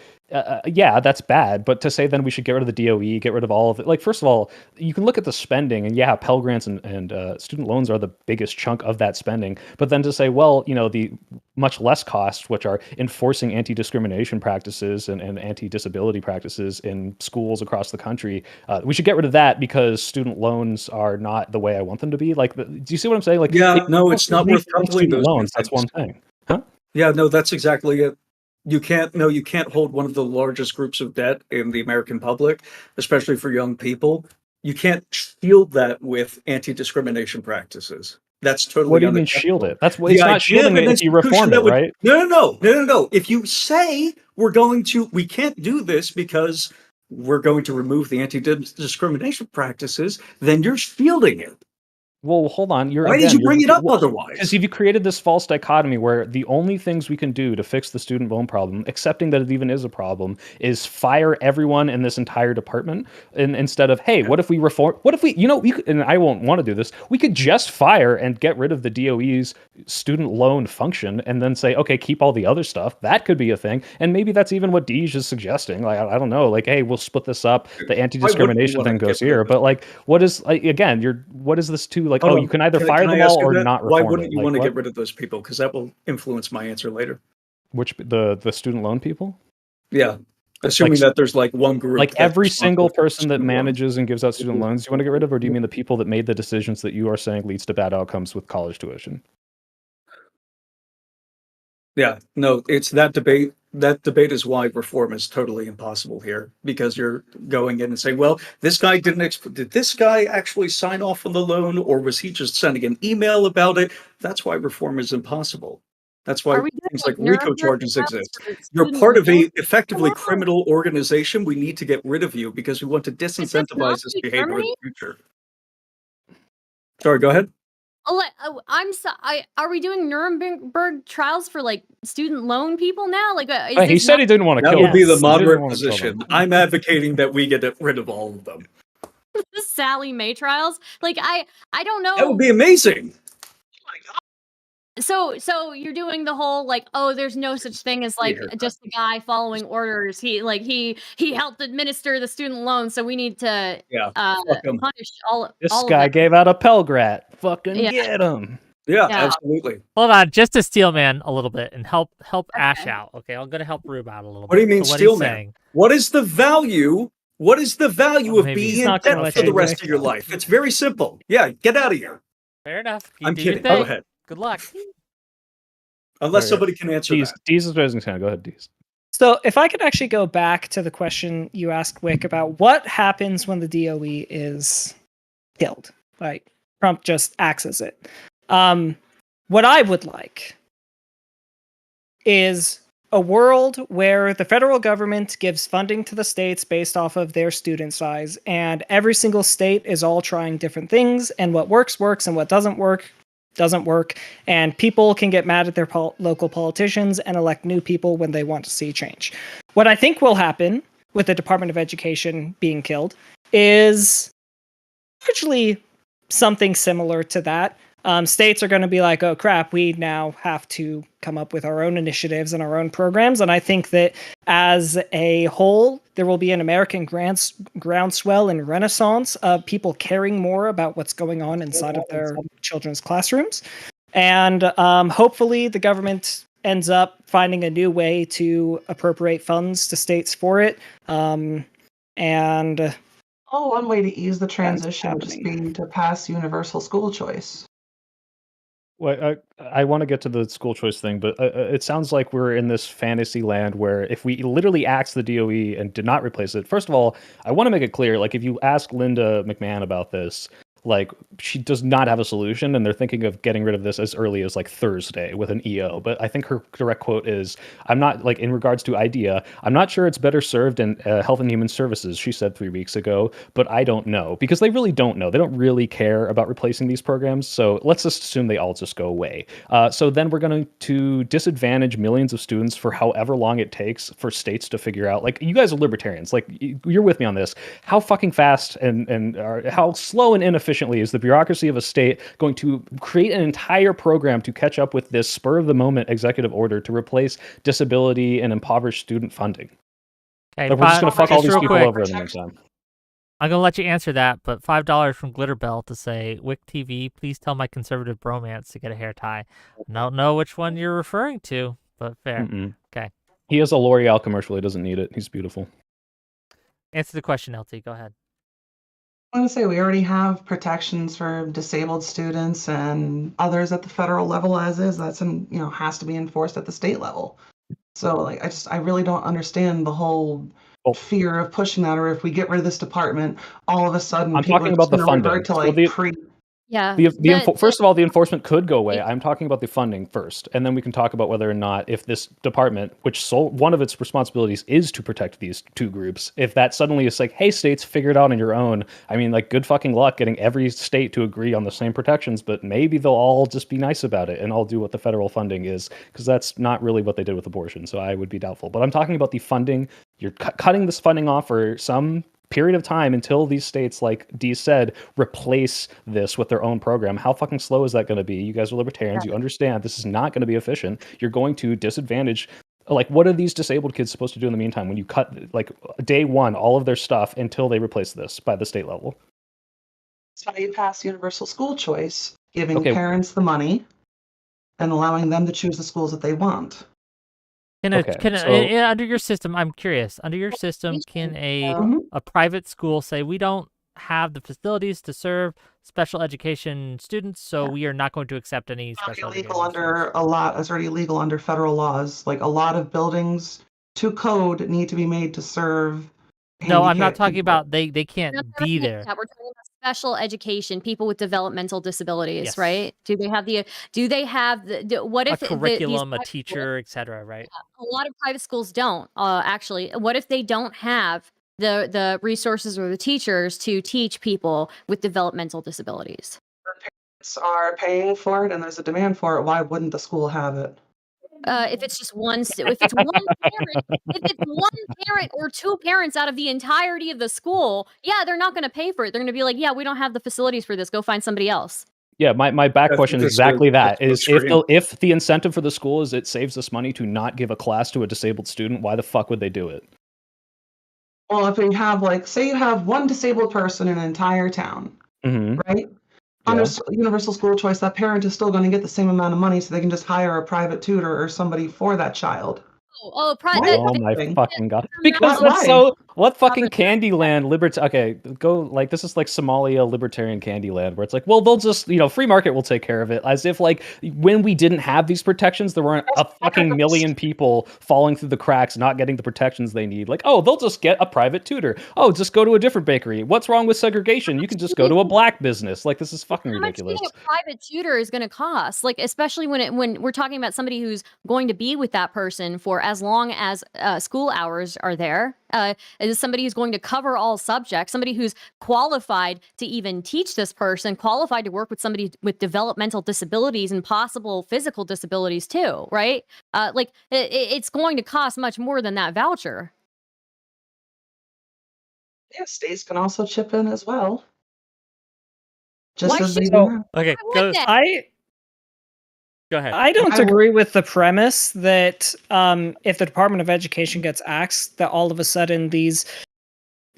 yeah, that's bad. But to say then we should get rid of the DOE, get rid of all of it. Like, first of all, you can look at the spending, and yeah, Pell Grants and student loans are the biggest chunk of that spending. But then to say, well, the much less costs, which are enforcing anti-discrimination practices and anti-disability practices in schools across the country, we should get rid of that because student loans are not the way I want them to be. Like, do you see what I'm saying? Like, Yeah, no, it's not worth coupling coupling those two loans. That's one things. thing. Huh? Yeah, no, that's exactly it. You can't hold one of the largest groups of debt in the American public, especially for young people. You can't shield that with anti-discrimination practices. That's totally What do you mean unacceptable. shield it? That's The it's not idea shielding of it an if you reform institution it, that would- right? No. If you say we can't do this because we're going to remove the anti-discrimination practices, then you're shielding it. Well, hold on. Why did you bring it up otherwise? Because you've created this false dichotomy where the only things we can do to fix the student loan problem, accepting that it even is a problem, is fire everyone in this entire department. And instead of, hey, what if we reform? What if we could, and I won't want to do this. We could just fire and get rid of the DOE's student loan function, and then say, okay, keep all the other stuff. That could be a thing, and maybe that's even what Deej is suggesting. Like, I don't know. Like, hey, we'll split this up. The anti-discrimination thing goes here, but like, what is again? What is this to? Like, you can either fire them all or not reform Why it. wouldn't you Like, want to what? get rid of those people? Because that will influence my answer later. Which the student loan people? Yeah. Assuming that there's like one group. Like that's every single responsible for person that student loans. manages and gives out student loans, you want to get rid of, or do you mean the people that made the decisions that you are saying leads to bad outcomes with college tuition? Yeah, no, it's that debate. That debate is why reform is totally impossible here, because you're going in and saying, well, this guy did this guy actually sign off on the loan, or was he just sending an email about it? That's why reform is impossible. That's why Are we doing, things like like, RICO Nuremberg charges trials exist. for You're student part of a loans? effectively Come on. criminal organization. We need to get rid of you because we want to disincentivize this Nazi behavior in Germany? the future. Sorry, go ahead. Are we doing Nuremberg trials for like student loan people now? Like, is He this said not- he didn't want to That kill would be them. the He didn't moderate want to kill them. position. I'm advocating that we get rid of all of them. the Sally Mae trials? Like, I don't know. That would be amazing. So you're doing the whole like, oh, there's no such thing as like Here. just a guy following orders. He helped administer the student loan, so we need to Yeah. Fuck 'em. punish all. This all guy of them. gave out a Pell Grant. Fucking Yeah. get him. Yeah, Yeah. absolutely. Hold on, just to steel man a little bit and help Ash Okay. out. Okay, I'm gonna help Rube out a little bit. What do you mean, So what steel he's man? saying, What is the value? What is the value Well, of maybe being he's in not gonna debt let for you the anyway. rest of your life? It's very simple. Yeah, get out of here. fair enough. You I'm do your kidding. Go thing. ahead. Good luck. Unless Alright. somebody can answer Deez that. is raising his hand. Go ahead, Deez. So if I could actually go back to the question you asked Wick about what happens when the DOE is killed, like Trump just axes it. What I would like is a world where the federal government gives funding to the states based off of their student size, and every single state is all trying different things, and what works and what doesn't work, and people can get mad at their local politicians and elect new people when they want to see change. What I think will happen with the Department of Education being killed is largely something similar to that. States are going to be like, oh crap, we now have to come up with our own initiatives and our own programs. And I think that as a whole, there will be an American groundswell and renaissance of people caring more about what's going on inside of their children's classrooms. And hopefully the government ends up finding a new way to appropriate funds to states for it. And Oh, one way to ease the transition would just happening. be to pass universal school choice. Well, I want to get to the school choice thing, but it sounds like we're in this fantasy land where if we literally axed the DOE and did not replace it, first of all, I want to make it clear, like if you ask Linda McMahon about this, like she does not have a solution, and they're thinking of getting rid of this as early as like Thursday with an EO. But I think her direct quote is, "I'm not like in regards to idea. I'm not sure it's better served in Health and Human Services." She said 3 weeks ago, but I don't know because they really don't know. They don't really care about replacing these programs. So let's just assume they all just go away. So then we're going to disadvantage millions of students for however long it takes for states to figure out. Like you guys are libertarians. Like you're with me on this. How fucking fast and how slow and inefficient is the bureaucracy of a state going to create an entire program to catch up with this spur of the moment executive order to replace disability and impoverished student funding? Okay, Like, we're just going to fuck all just these real people quick, over in the meantime. I'm gonna let you answer that, but $5 from Glitterbell to say, Wick TV, please tell my conservative bromance to get a hair tie. I don't know which one you're referring to, but fair. Mm-mm. Okay. He has a L'Oreal commercial. He doesn't need it. He's beautiful. Answer the question, LT. Go ahead. I want to say we already have protections for disabled students and others at the federal level as is. That's has to be enforced at the state level. So like I really don't understand the whole fear of pushing that, or if we get rid of this department, all of a sudden I'm people talking are about just the going to funding. revert to So like pre. Yeah. First of all, the enforcement could go away. I'm talking about the funding first, and then we can talk about whether or not if this department, which one of its responsibilities is to protect these two groups, if that suddenly is like, hey, states, figure it out on your own. I mean, like, good fucking luck getting every state to agree on the same protections, but maybe they'll all just be nice about it and all do what the federal funding is, because that's not really what they did with abortion, so I would be doubtful. But I'm talking about the funding. You're cutting this funding off for some period of time until these states, like Dee said, replace this with their own program. How fucking slow is that going to be? You guys are libertarians. You understand this is not going to be efficient. You're going to disadvantage. Like, what are these disabled kids supposed to do in the meantime when you cut, like, day one, all of their stuff until they replace this by the state level? That's why you pass universal school choice, giving parents the money and allowing them to choose the schools that they want. Under your system, I'm curious. Under your system, can a private school say we don't have the facilities to serve special education students, so we are not going to accept any special education students? It's already illegal under federal laws. Like a lot of buildings to code need to be made to serve. No, I'm not talking about they can't be there. We're talking about special education, people with developmental disabilities, right? Do they have what if a curriculum, a teacher, etc., right? A lot of private schools don't actually. What if they don't have the resources or the teachers to teach people with developmental disabilities? Parents are paying for it and there's a demand for it. Why wouldn't the school have it? If it's just if it's one parent or two parents out of the entirety of the school, yeah, they're not going to pay for it. They're going to be like, yeah, we don't have the facilities for this. Go find somebody else. Yeah, my back question is exactly that. Is if the incentive for the school is it saves us money to not give a class to a disabled student, why the fuck would they do it? Well, if you have say you have one disabled person in an entire town, right? Under Yeah. universal school choice, that parent is still going to get the same amount of money, so they can just hire a private tutor or somebody for that child. That, Oh my Thing. fucking god! from Because Why? that's so. What fucking Probably- Candyland Okay, go like this is like Somalia libertarian Candyland, where it's like, well, they'll just free market will take care of it. As if like when we didn't have these protections, there weren't a fucking million people falling through the cracks, not getting the protections they need. Like, oh, they'll just get a private tutor. Oh, just go to a different bakery. What's wrong with segregation? You can just go to a black business. Like, this is fucking How much ridiculous. getting a private tutor is going to cost? Like, especially when we're talking about somebody who's going to be with that person for as long as school hours are there. Is somebody who's going to cover all subjects, somebody who's qualified to even teach this person, qualified to work with somebody with developmental disabilities and possible physical disabilities too, right? It's going to cost much more than that voucher. Yeah, states can also chip in as well. Just Why as they should- do So- now. Okay, Why go, would they? go ahead. I don't I will- agree with the premise that if the Department of Education gets axed, that all of a sudden these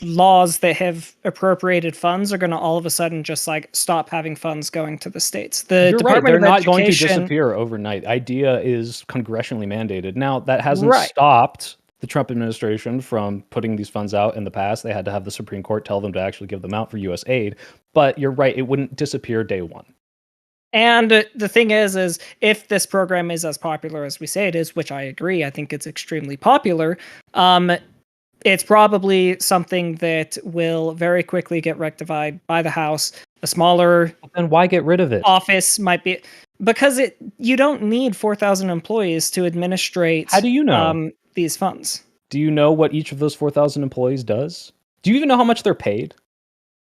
laws that have appropriated funds are going to all of a sudden just like stop having funds going to the states. The You're right. Department They're of not going to Education, disappear overnight. Idea is congressionally mandated. Now, that hasn't Right. stopped the Trump administration from putting these funds out in the past. They had to have the Supreme Court tell them to actually give them out for U.S. aid. But you're right. It wouldn't disappear day one. And the thing is if this program is as popular as we say it is, which I agree, I think it's extremely popular, it's probably something that will very quickly get rectified by the House. A smaller Then why get rid of it? office might be because you don't need 4,000 employees to administrate. How do you know? These funds? Do you know what each of those 4,000 employees does? Do you even know how much they're paid?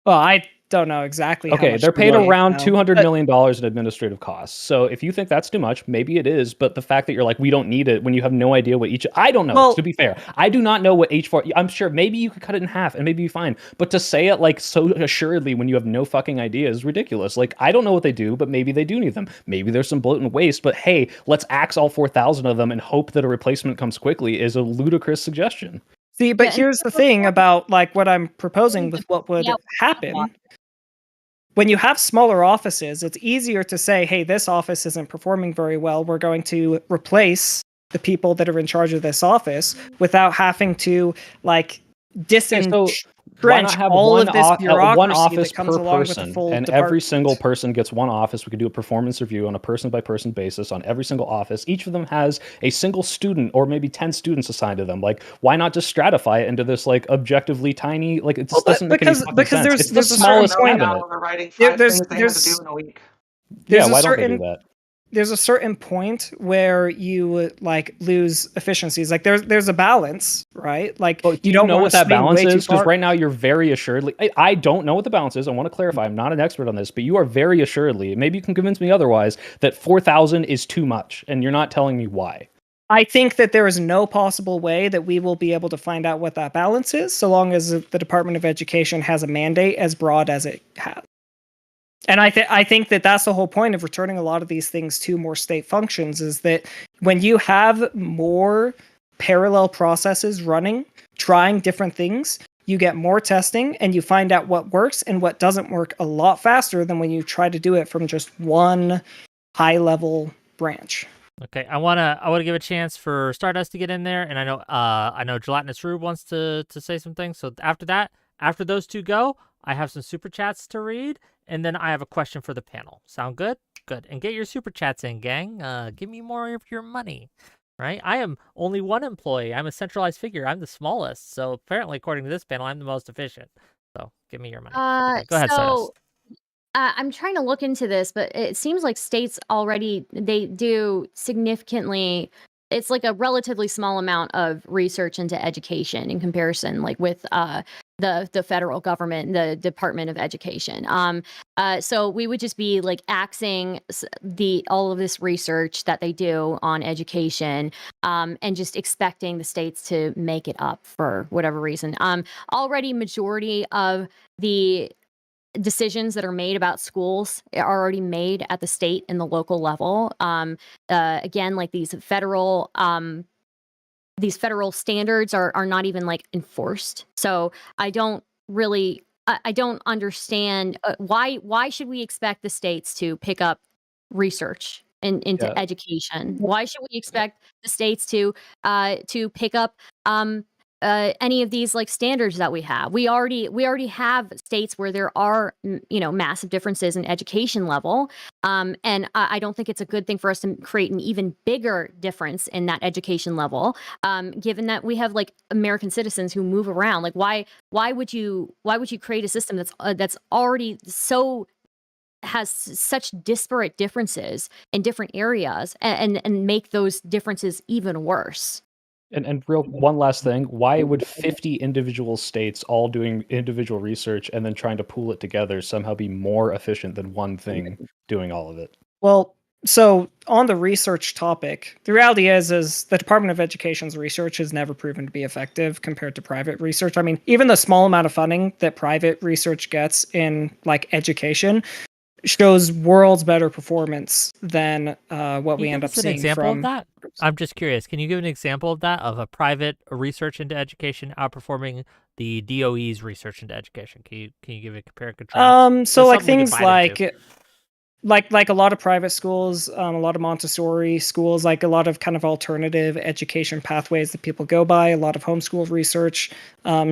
Well, I don't know exactly. How Okay, much they're paid paid around now, $200 but- million in administrative costs. So if you think that's too much, maybe it is. But the fact that you're like, we don't need it when you have no idea what each, I don't know. Well- To be fair, I do not know what H4. I'm sure maybe you could cut it in half and maybe be fine. But to say it like so assuredly when you have no fucking idea is ridiculous. Like I don't know what they do, but maybe they do need them. Maybe there's some bloat and waste. But hey, let's axe all 4,000 of them and hope that a replacement comes quickly is a ludicrous suggestion. See, but Yeah, and here's the thing about like what I'm proposing with what would Yeah. happen. When you have smaller offices, it's easier to say, hey, this office isn't performing very well. We're going to replace the people that are in charge of this office without having to like Why not disentrench have all one, of this bureaucracy one office that comes per along with person, the full and every department. single person gets one office? We could do a performance review on a person-by-person basis on every single office. Each of them has a single student or maybe 10 students assigned to them. Like, why not just stratify it into this like objectively tiny? Like, it just doesn't make any fucking because sense. It's the there's a smallest certain point cabinet. They're writing There- 5 there's- things they had to there's- do in a week. There's Yeah, a why don't they certain- do that? There's a certain point where you like lose efficiencies. Like there's a balance, right? Like But do you you don't know wanna what that swing balance way too is? Because far. right now you're very assuredly. I don't know what the balance is. I want to clarify. I'm not an expert on this, but you are very assuredly. Maybe you can convince me otherwise that 4,000 is too much, and you're not telling me why. I think that there is no possible way that we will be able to find out what that balance is, so long as the Department of Education has a mandate as broad as it has. And I think that that's the whole point of returning a lot of these things to more state functions, is that when you have more parallel processes running, trying different things, you get more testing and you find out what works and what doesn't work a lot faster than when you try to do it from just one high level branch. Okay, I wanna give a chance for Stardust to get in there, and I know Gelatinous Rube wants to say some things. So after those two go, I have some super chats to read, and then I have a question for the panel. Sound good? Good. And get your super chats in, gang. Give me more of your money. Right? I am only one employee. I'm a centralized figure. I'm the smallest. So apparently, according to this panel, I'm the most efficient. So give me your money. Okay, go ahead, Stardust. I'm trying to look into this, but it seems like states already they do significantly. It's like a relatively small amount of research into education in comparison, like with the federal government, the Department of Education. So we would just be like axing all of this research that they do on education, and just expecting the states to make it up for whatever reason. Already, majority of the decisions that are made about schools are already made at the state and the local level. Again, like these federal standards are not even like enforced. So I don't really I don't understand why should we expect the states to pick up research into Yeah. education? Why should we expect the states to pick up any of these like standards that we have? We already have states where there are massive differences in education level, and I don't think it's a good thing for us to create an even bigger difference in that education level, given that we have like American citizens who move around. Like why would you create a system that's already has such disparate differences in different areas and make those differences even worse? And real one last thing, why would 50 individual states all doing individual research and then trying to pool it together somehow be more efficient than one thing doing all of it? Well, so on the research topic, the reality is the Department of Education's research has never proven to be effective compared to private research. I mean, even the small amount of funding that private research gets in like education shows worlds better performance than what we end up seeing an example from of that? I'm just curious. Can you give an example of that, of a private research into education outperforming the DOE's research into education? Can you give a compare and contrast? So Just like something we can things bite into. like a lot of private schools, a lot of Montessori schools, like a lot of kind of alternative education pathways that people go by. A lot of homeschool research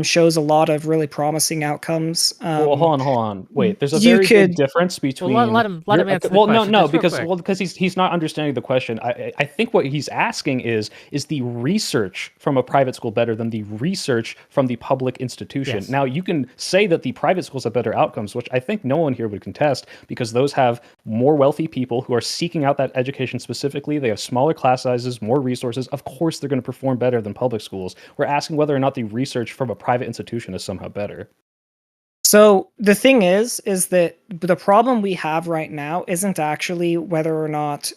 shows a lot of really promising outcomes. Well, hold on. Wait, there's a you very could- big difference between. Well, let him answer the well, question. no, just real because quick. because he's not understanding the question. I think what he's asking is the research from a private school better than the research from the public institution? Yes. Now, you can say that the private schools have better outcomes, which I think no one here would contest, because those have more wealthy people who are seeking out that education specifically. They have smaller class sizes, more resources. Of course, they're going to perform better than public schools. We're asking whether or not the research from a private institution is somehow better. So the thing is that the problem we have right now isn't actually whether or not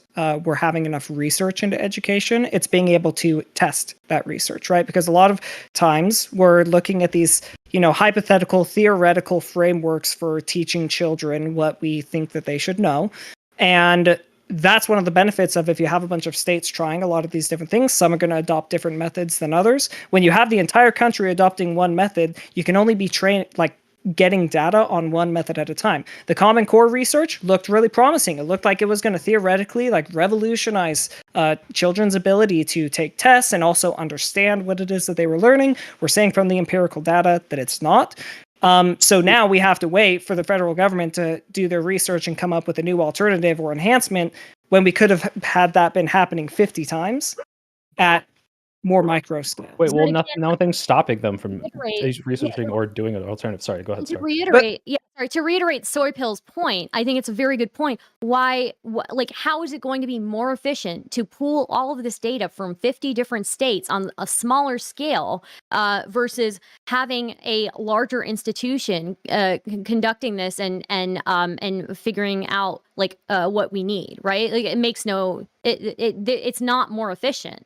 we're having enough research into education. It's being able to test that research, right? Because a lot of times we're looking at these, hypothetical, theoretical frameworks for teaching children what we think that they should know. And that's one of the benefits of if you have a bunch of states trying a lot of these different things. Some are going to adopt different methods than others. When you have the entire country adopting one method, you can only be getting data on one method at a time. The Common Core research looked really promising. It looked like it was going to theoretically revolutionize children's ability to take tests and also understand what it is that they were learning. We're saying from the empirical data that it's not. So now we have to wait for the federal government to do their research and come up with a new alternative or enhancement when we could have had that been happening 50 times at more micro scale. Wait, well, nothing's stopping them from researching or doing an alternative. Sorry, go ahead. To reiterate Soy Pill's point, I think it's a very good point. How is it going to be more efficient to pool all of this data from 50 different states on a smaller scale versus having a larger institution conducting this and figuring out what we need, right? It makes it's not more efficient.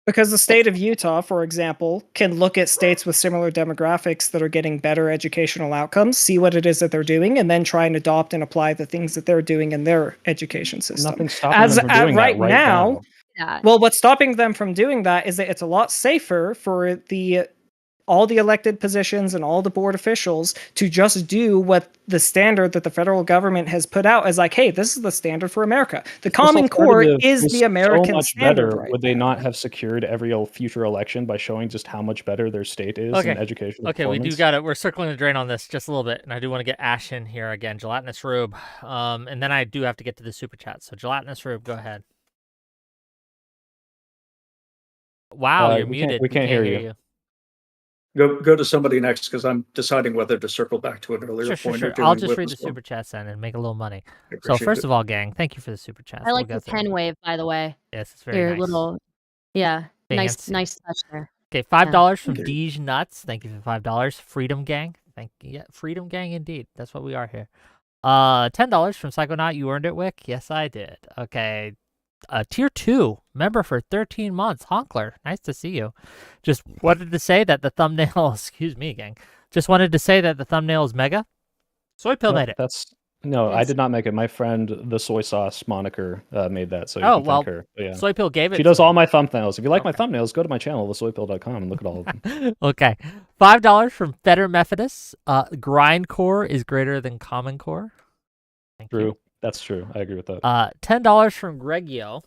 Because the state of Utah, for example, can look at states with similar demographics that are getting better educational outcomes, see what it is that they're doing, and then try and adopt and apply the things that they're doing in their education system. Nothing's stopping them from doing that right now. Well, what's stopping them from doing that is that it's a lot safer for all the elected positions and all the board officials to just do what the standard that the federal government has put out as hey, this is the standard for America. The Common Core is the American standard. Better. Would they not have secured every future election by showing just how much better their state is in education? Okay, we do got it. We're circling the drain on this just a little bit, and I do want to get Ash in here again, Gelatinous Rube, and then I do have to get to the super chat. So Gelatinous Rube, go ahead. Wow, you're muted. We can't hear you. Go to somebody next, because I'm deciding whether to circle back to an earlier point. Sure. I'll just read the super chats then and make a little money. So first of all, gang, thank you for the super chats. I like the pen wave, by the way. Yes, it's very nice. Little, nice touch there. Okay, $5 from Deej Nuts. Thank you for $5. Freedom Gang. Thank you. Yeah, Freedom Gang indeed. That's what we are here. $10 from Psychonaut. You earned it, Wick. Yes, I did. Okay. Tier 2 member for 13 months. Honkler, nice to see you. Just wanted to say that the thumbnail, excuse me, gang. Just wanted to say that the thumbnail is mega. Soy Pill made it. I did not make it. My friend, the soy sauce moniker, made that. So thank her. Yeah. Soy Pill gave it. She does all my thumbnails. If you like my thumbnails, go to my channel, thesoypill.com, and look at all of them. Okay. $5 from Better Methodist. Grindcore is greater than Common Core. Thank you. True. That's true. I agree with that. $10 from Gregio.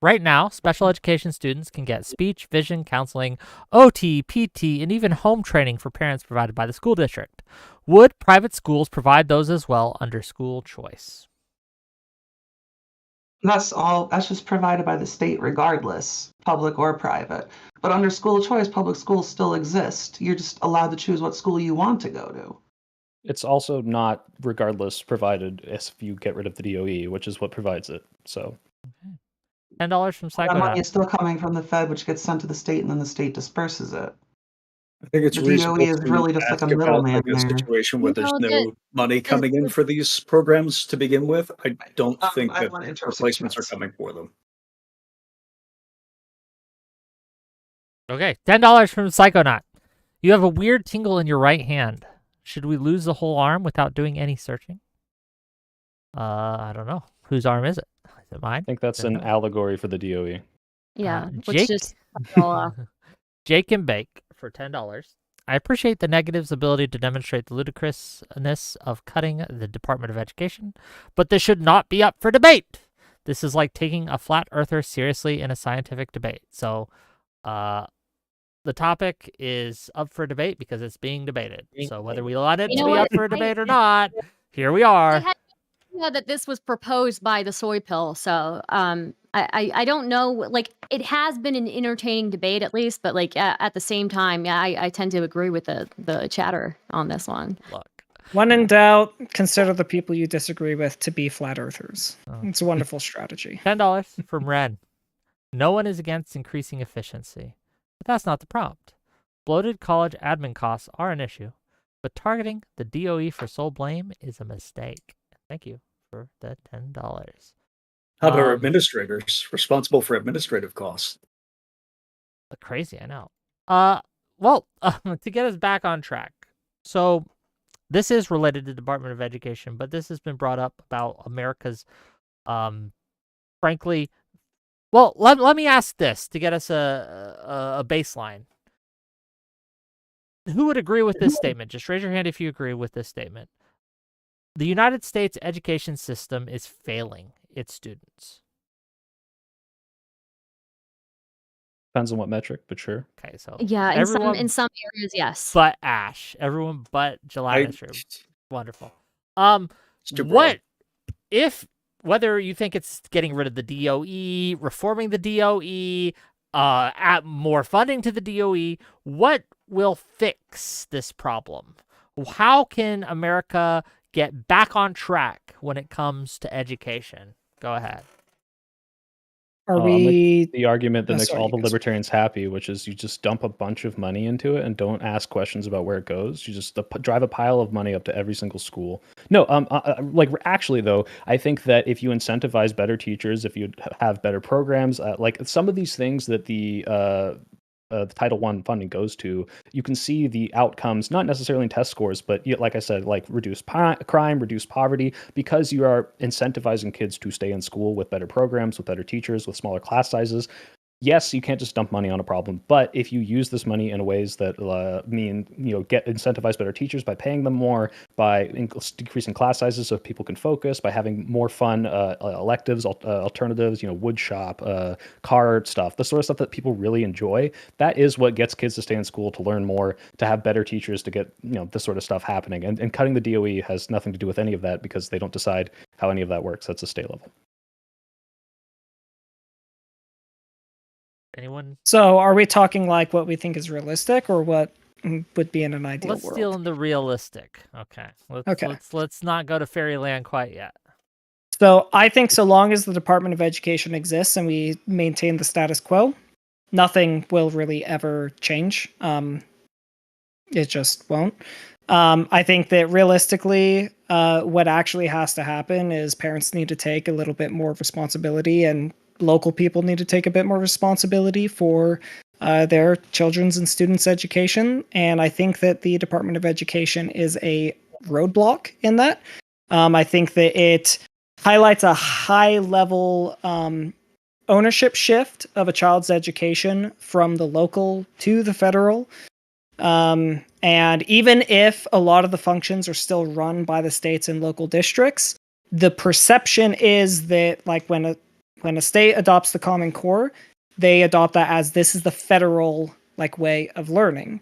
Right now, special education students can get speech, vision, counseling, OT, PT, and even home training for parents provided by the school district. Would private schools provide those as well under school choice? That's just provided by the state regardless, public or private. But under school choice, public schools still exist. You're just allowed to choose what school you want to go to. It's also not regardless provided if you get rid of the DOE, which is what provides it. So $10 from That money Psychonaut. is still coming from the Fed, which gets sent to the state, and then the state disperses it. I think it's The DOE reasonable is to really just like ask a about middleman like a there. situation where there's No, no money coming in for these programs to begin with. I don't think I that want to interrupt replacements are Chance. coming for them. Okay, $10 from Psychonaut. You have a weird tingle in your right hand. Should we lose the whole arm without doing any searching? I don't know. Whose arm is it? Is it mine? I think that's an allegory for the DOE. Yeah, Jake, let's just all off. Jake and Bake for $10. I appreciate the negative's ability to demonstrate the ludicrousness of cutting the Department of Education, but this should not be up for debate. This is like taking a flat earther seriously in a scientific debate. So, the topic is up for debate because it's being debated. So whether we let it You to know be what? up for debate or not, here we are. I had no idea that this was proposed by the Soy Pill, so I don't know. Like, it has been an entertaining debate at least, but like at the same time, yeah, I tend to agree with the chatter on this one. Look, When in doubt, consider the people you disagree with to be flat earthers. Oh. It's a wonderful strategy. $10 from Red. No one is against increasing efficiency, but that's not the prompt. Bloated college admin costs are an issue, but targeting the DOE for sole blame is a mistake. Thank you for the $10. How about our Um, administrators responsible for administrative costs? Crazy, I know. To get us back on track. So this is related to Department of Education, but this has been brought up about America's, frankly, well, let me ask this to get us a baseline. Who would agree with this statement? Just raise your hand if you agree with this statement. The United States education system is failing its students. Depends on what metric, but sure. Okay, so Yeah, everyone in some areas, yes. but Ash, everyone but Gelatinous Rube. Wonderful. It's too broad. What if, whether you think it's getting rid of the DOE, reforming the DOE, add more funding to the DOE, what will fix this problem? How can America get back on track when it comes to education? Go ahead. Are I'll we? make the argument that Oh, makes sorry, all the you guys. libertarians happy, which is you just dump a bunch of money into it and don't ask questions about where it goes. You just drive a pile of money up to every single school. No, like actually though, I think that if you incentivize better teachers, if you have better programs, like some of these things that the Title I funding goes to, you can see the outcomes, not necessarily in test scores, but like I said, like reduce crime, reduce poverty, because you are incentivizing kids to stay in school with better programs, with better teachers, with smaller class sizes. Yes, you can't just dump money on a problem, but if you use this money in ways that mean, get incentivize better teachers by paying them more, by decreasing class sizes so people can focus, by having more fun electives, alternatives, wood shop, car stuff, the sort of stuff that people really enjoy, that is what gets kids to stay in school, to learn more, to have better teachers, to get, this sort of stuff happening. And cutting the DOE has nothing to do with any of that because they don't decide how any of that works. That's a state level. Anyone? So, are we talking like what we think is realistic, or what would be in an ideal Let's world? deal in the realistic. Okay. Let's not go to fairyland quite yet. So, I think so long as the Department of Education exists and we maintain the status quo, nothing will really ever change. It just won't. I think that realistically, what actually has to happen is parents need to take a little bit more responsibility, and local people need to take a bit more responsibility for their children's and students' education. And I think that the Department of Education is a roadblock in that. I think that it highlights a high level ownership shift of a child's education from the local to the federal. And even if a lot of the functions are still run by the states and local districts, the perception is that like when a state adopts the Common Core, they adopt that as this is the federal like way of learning.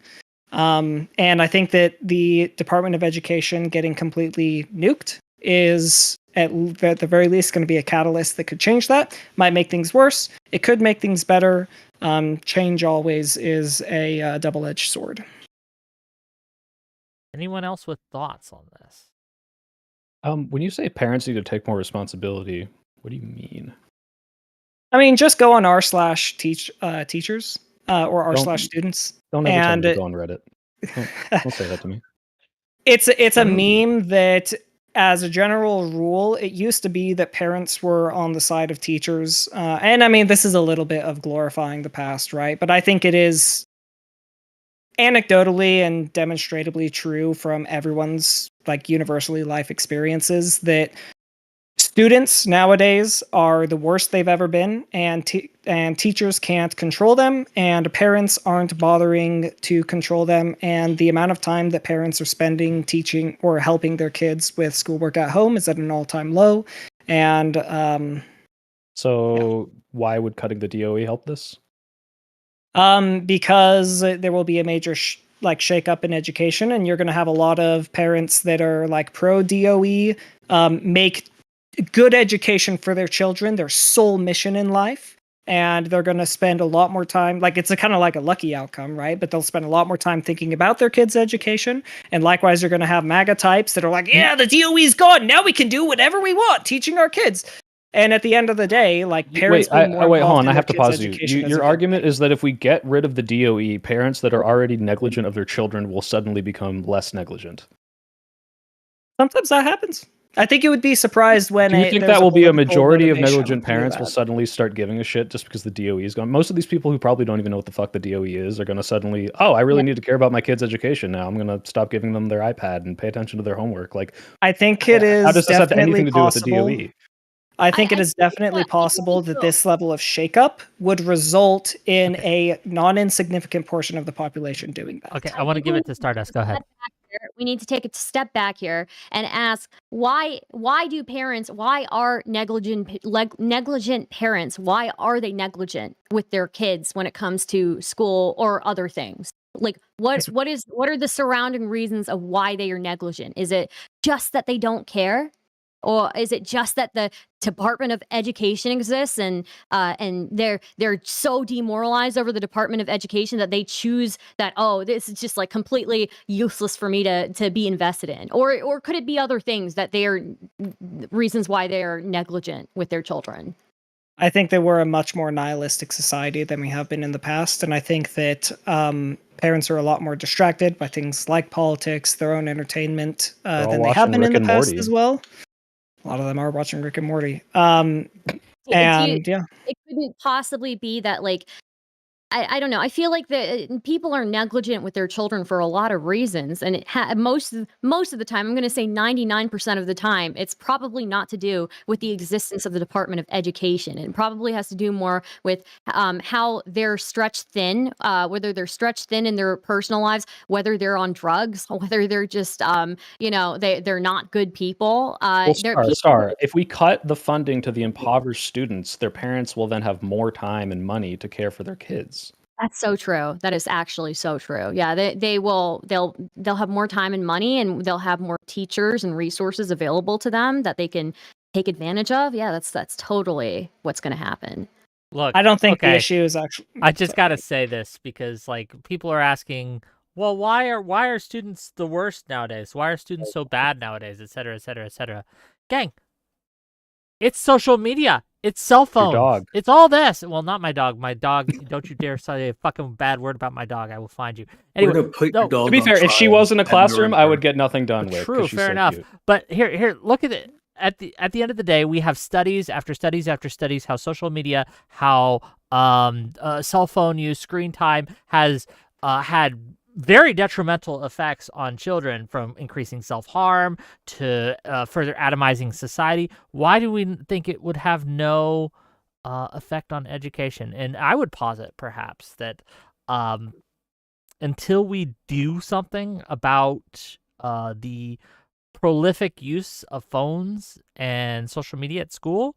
And I think that the Department of Education getting completely nuked is at the very least going to be a catalyst that could change that. Might make things worse. It could make things better. Change always is a double-edged sword. Anyone else with thoughts on this? When you say parents need to take more responsibility, what do you mean? I mean, just go on r/teachers or r/students. Don't ever tell me to And go on Reddit. Don't say that to me. it's a meme that, as a general rule, it used to be that parents were on the side of teachers. And I mean, this is a little bit of glorifying the past, right? But I think it is anecdotally and demonstrably true from everyone's like universally life experiences that students nowadays are the worst they've ever been, and teachers can't control them, and parents aren't bothering to control them, and the amount of time that parents are spending teaching or helping their kids with schoolwork at home is at an all-time low. And So why would cutting the DOE help this? because there will be a major shake-up in education, and you're going to have a lot of parents that are like pro DOE, make good education for their children their sole mission in life, and they're going to spend a lot more time, like it's a kind of like a lucky outcome, right? But they'll spend a lot more time thinking about their kids' education. And likewise, you're going to have MAGA types that are like, yeah, the DOE's gone, now we can do whatever we want teaching our kids. And at the end of the day, like parents wait, hold on. I have to pause you. Your argument is that if we get rid of the DOE, parents that are already negligent of their children will suddenly become less negligent. Sometimes that happens. I think you would be surprised when. Do you think that will be a majority of negligent parents will suddenly start giving a shit just because the DOE is gone? Most of these people who probably don't even know what the fuck the DOE is are going to suddenly, I really need to care about my kids' education now. I'm going to stop giving them their iPad and pay attention to their homework. Like, I think it is. How does this have anything to do with the possible. DOE? I think it is definitely possible that this level of shakeup would result in a non-insignificant portion of the population doing that. Okay, I want to give it to Stardust. Go ahead. We need to take a step back here and ask why are negligent parents, why are they negligent with their kids when it comes to school or other things? Like what are the surrounding reasons of why they are negligent? Is it just that they don't care? Or is it just that the Department of Education exists and they're so demoralized over the Department of Education that they choose that, this is just like completely useless for me to be invested in? Or could it be other things that they are reasons why they are negligent with their children? I think that we're a much more nihilistic society than we have been in the past, and I think that parents are a lot more distracted by things like politics, their own entertainment, than they have been in the past as well. A lot of them are watching Rick and Morty. It couldn't possibly be that, like, I don't know. I feel like the people are negligent with their children for a lot of reasons, and most of the time, I'm going to say 99% of the time, it's probably not to do with the existence of the Department of Education. It probably has to do more with how they're stretched thin, whether they're stretched thin in their personal lives, whether they're on drugs, whether they're just they're not good people. Star, if we cut the funding to the impoverished students, their parents will then have more time and money to care for their kids. That's so true. That is actually so true. Yeah, they'll have more time and money, and they'll have more teachers and resources available to them that they can take advantage of. Yeah, that's totally what's going to happen. Look, I don't think the issue is actually. I just got to say this because like people are asking, well, why are students the worst nowadays? Why are students so bad nowadays, et cetera, et cetera, et cetera? Gang, it's social media. It's cell phones. Your dog. It's all this. Well, not my dog. My dog. Don't you dare say a fucking bad word about my dog. I will find you. Anyway, to be fair, if she was in a classroom, I would get nothing done with. True, fair enough. Cute. But here, look at it. At the end of the day, we have studies after studies after studies how social media, how cell phone use, screen time has had very detrimental effects on children, from increasing self-harm to further atomizing society. Why do we think it would have no effect on education? And I would posit perhaps that until we do something about the prolific use of phones and social media at school,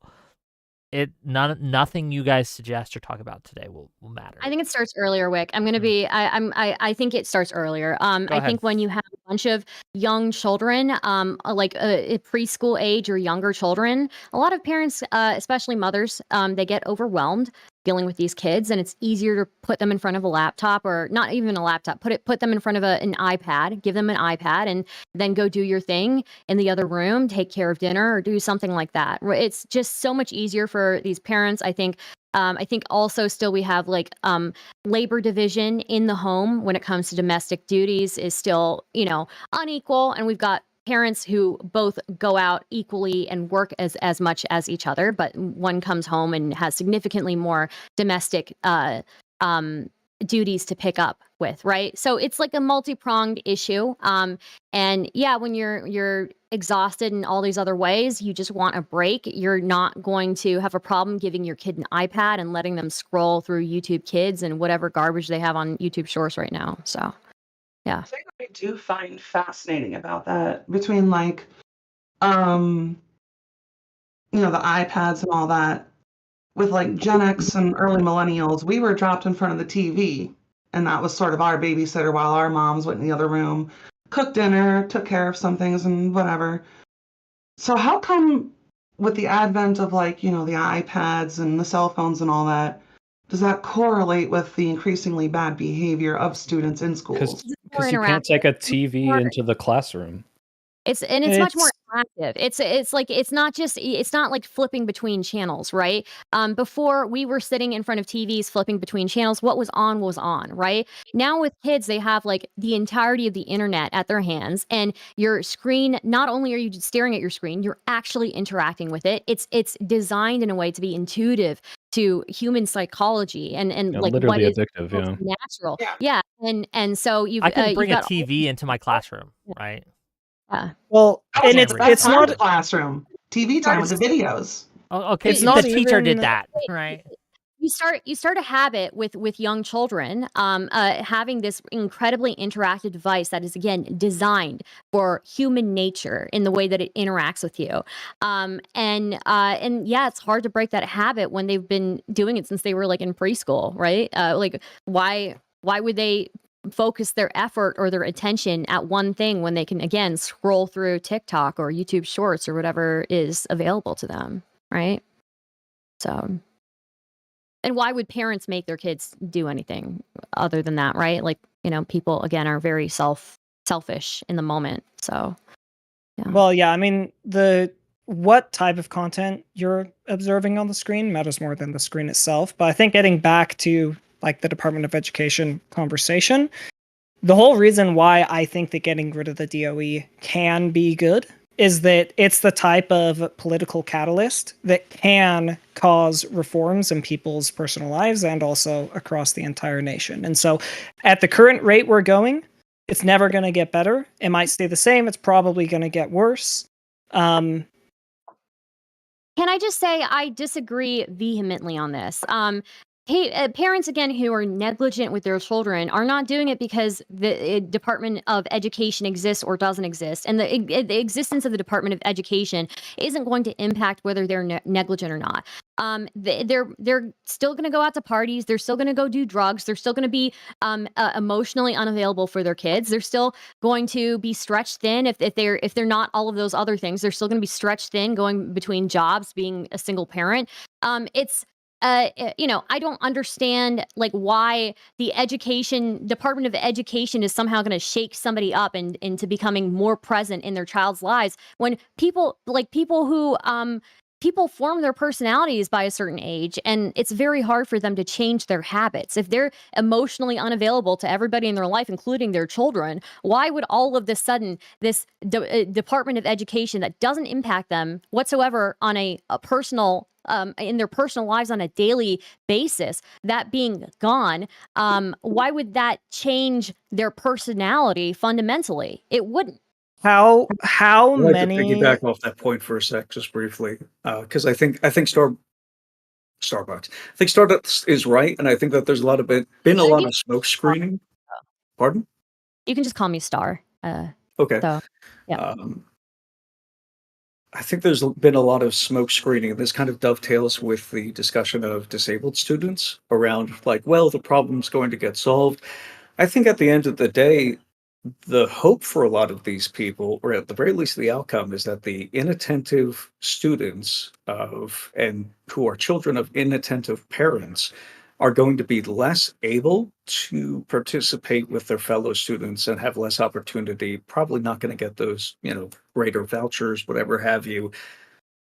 nothing you guys suggest or talk about today will matter. I think it starts earlier, Wick. I'm gonna be. I think it starts earlier. I think when you have a bunch of young children, like preschool age or younger children, a lot of parents, especially mothers, they get overwhelmed dealing with these kids, and it's easier to put them in front of a laptop, or not even a laptop. Put them in front of an iPad. Give them an iPad, and then go do your thing in the other room. Take care of dinner, or do something like that. It's just so much easier for these parents. I think also still we have like labor division in the home when it comes to domestic duties is still, unequal. And we've got parents who both go out equally and work as much as each other, but one comes home and has significantly more domestic duties to pick up with, right? So it's like a multi-pronged issue. And yeah, when you're exhausted in all these other ways, you just want a break. You're not going to have a problem giving your kid an iPad and letting them scroll through YouTube Kids and whatever garbage they have on YouTube Shorts right now. So, yeah. The thing I do find fascinating about that, between like, the iPads and all that, with like Gen X and early millennials, we were dropped in front of the TV, and that was sort of our babysitter while our moms went in the other room, cooked dinner, took care of some things and whatever. So how come with the advent of like, the iPads and the cell phones and all that, does that correlate with the increasingly bad behavior of students in schools? Because you can't take a TV into the classroom. It's much more interactive. It's not like flipping between channels, right? Before we were sitting in front of TVs flipping between channels. What was on, right? Now with kids, they have like the entirety of the internet at their hands, and your screen. Not only are you staring at your screen, you're actually interacting with it. It's designed in a way to be intuitive to human psychology and like literally what is addictive, natural. Yeah, and so I can bring a TV into my classroom, right? Yeah. Well, and it's not the classroom. TV time with the videos. Oh, okay, It's not the teacher did even- that, right? You start a habit with young children having this incredibly interactive device that is again designed for human nature in the way that it interacts with you, and yeah, it's hard to break that habit when they've been doing it since they were like in preschool, right? Like why would they focus their effort or their attention at one thing when they can again scroll through TikTok or YouTube Shorts or whatever is available to them, right? So, and why would parents make their kids do anything other than that, right? Like, people again are very selfish in the moment. So, yeah. Well, yeah, I mean, what type of content you're observing on the screen matters more than the screen itself. But I think getting back to like the Department of Education conversation, the whole reason why I think that getting rid of the DOE can be good is that it's the type of political catalyst that can cause reforms in people's personal lives and also across the entire nation. And so at the current rate we're going, it's never going to get better. It might stay the same. It's probably going to get worse. Can I just say I disagree vehemently on this? Parents, again, who are negligent with their children are not doing it because the Department of Education exists or doesn't exist. And the existence of the Department of Education isn't going to impact whether they're negligent or not. They're still going to go out to parties. They're still going to go do drugs. They're still going to be emotionally unavailable for their kids. They're still going to be stretched thin if they're not all of those other things. They're still going to be stretched thin going between jobs, being a single parent. I don't understand like why the Department of Education is somehow going to shake somebody up into becoming more present in their child's lives when people who people form their personalities by a certain age, and it's very hard for them to change their habits. If they're emotionally unavailable to everybody in their life, including their children, why would all of this sudden this Department of Education that doesn't impact them whatsoever on a personal in their personal lives on a daily basis, that being gone, why would that change their personality fundamentally? It wouldn't. How I'd like many? to piggyback off that point for a sec, just briefly, because I think Starbucks. I think Stardust is right, and I think that there's been a lot of smoke screening Pardon? You can just call me Star. Okay. So, yeah. I think there's been a lot of smoke screening. This kind of dovetails with the discussion of disabled students around, like, well, the problem's going to get solved. I think at the end of the day, the hope for a lot of these people, or at the very least, the outcome is that the inattentive students and who are children of inattentive parents are going to be less able to participate with their fellow students and have less opportunity, probably not going to get those, greater vouchers, whatever have you,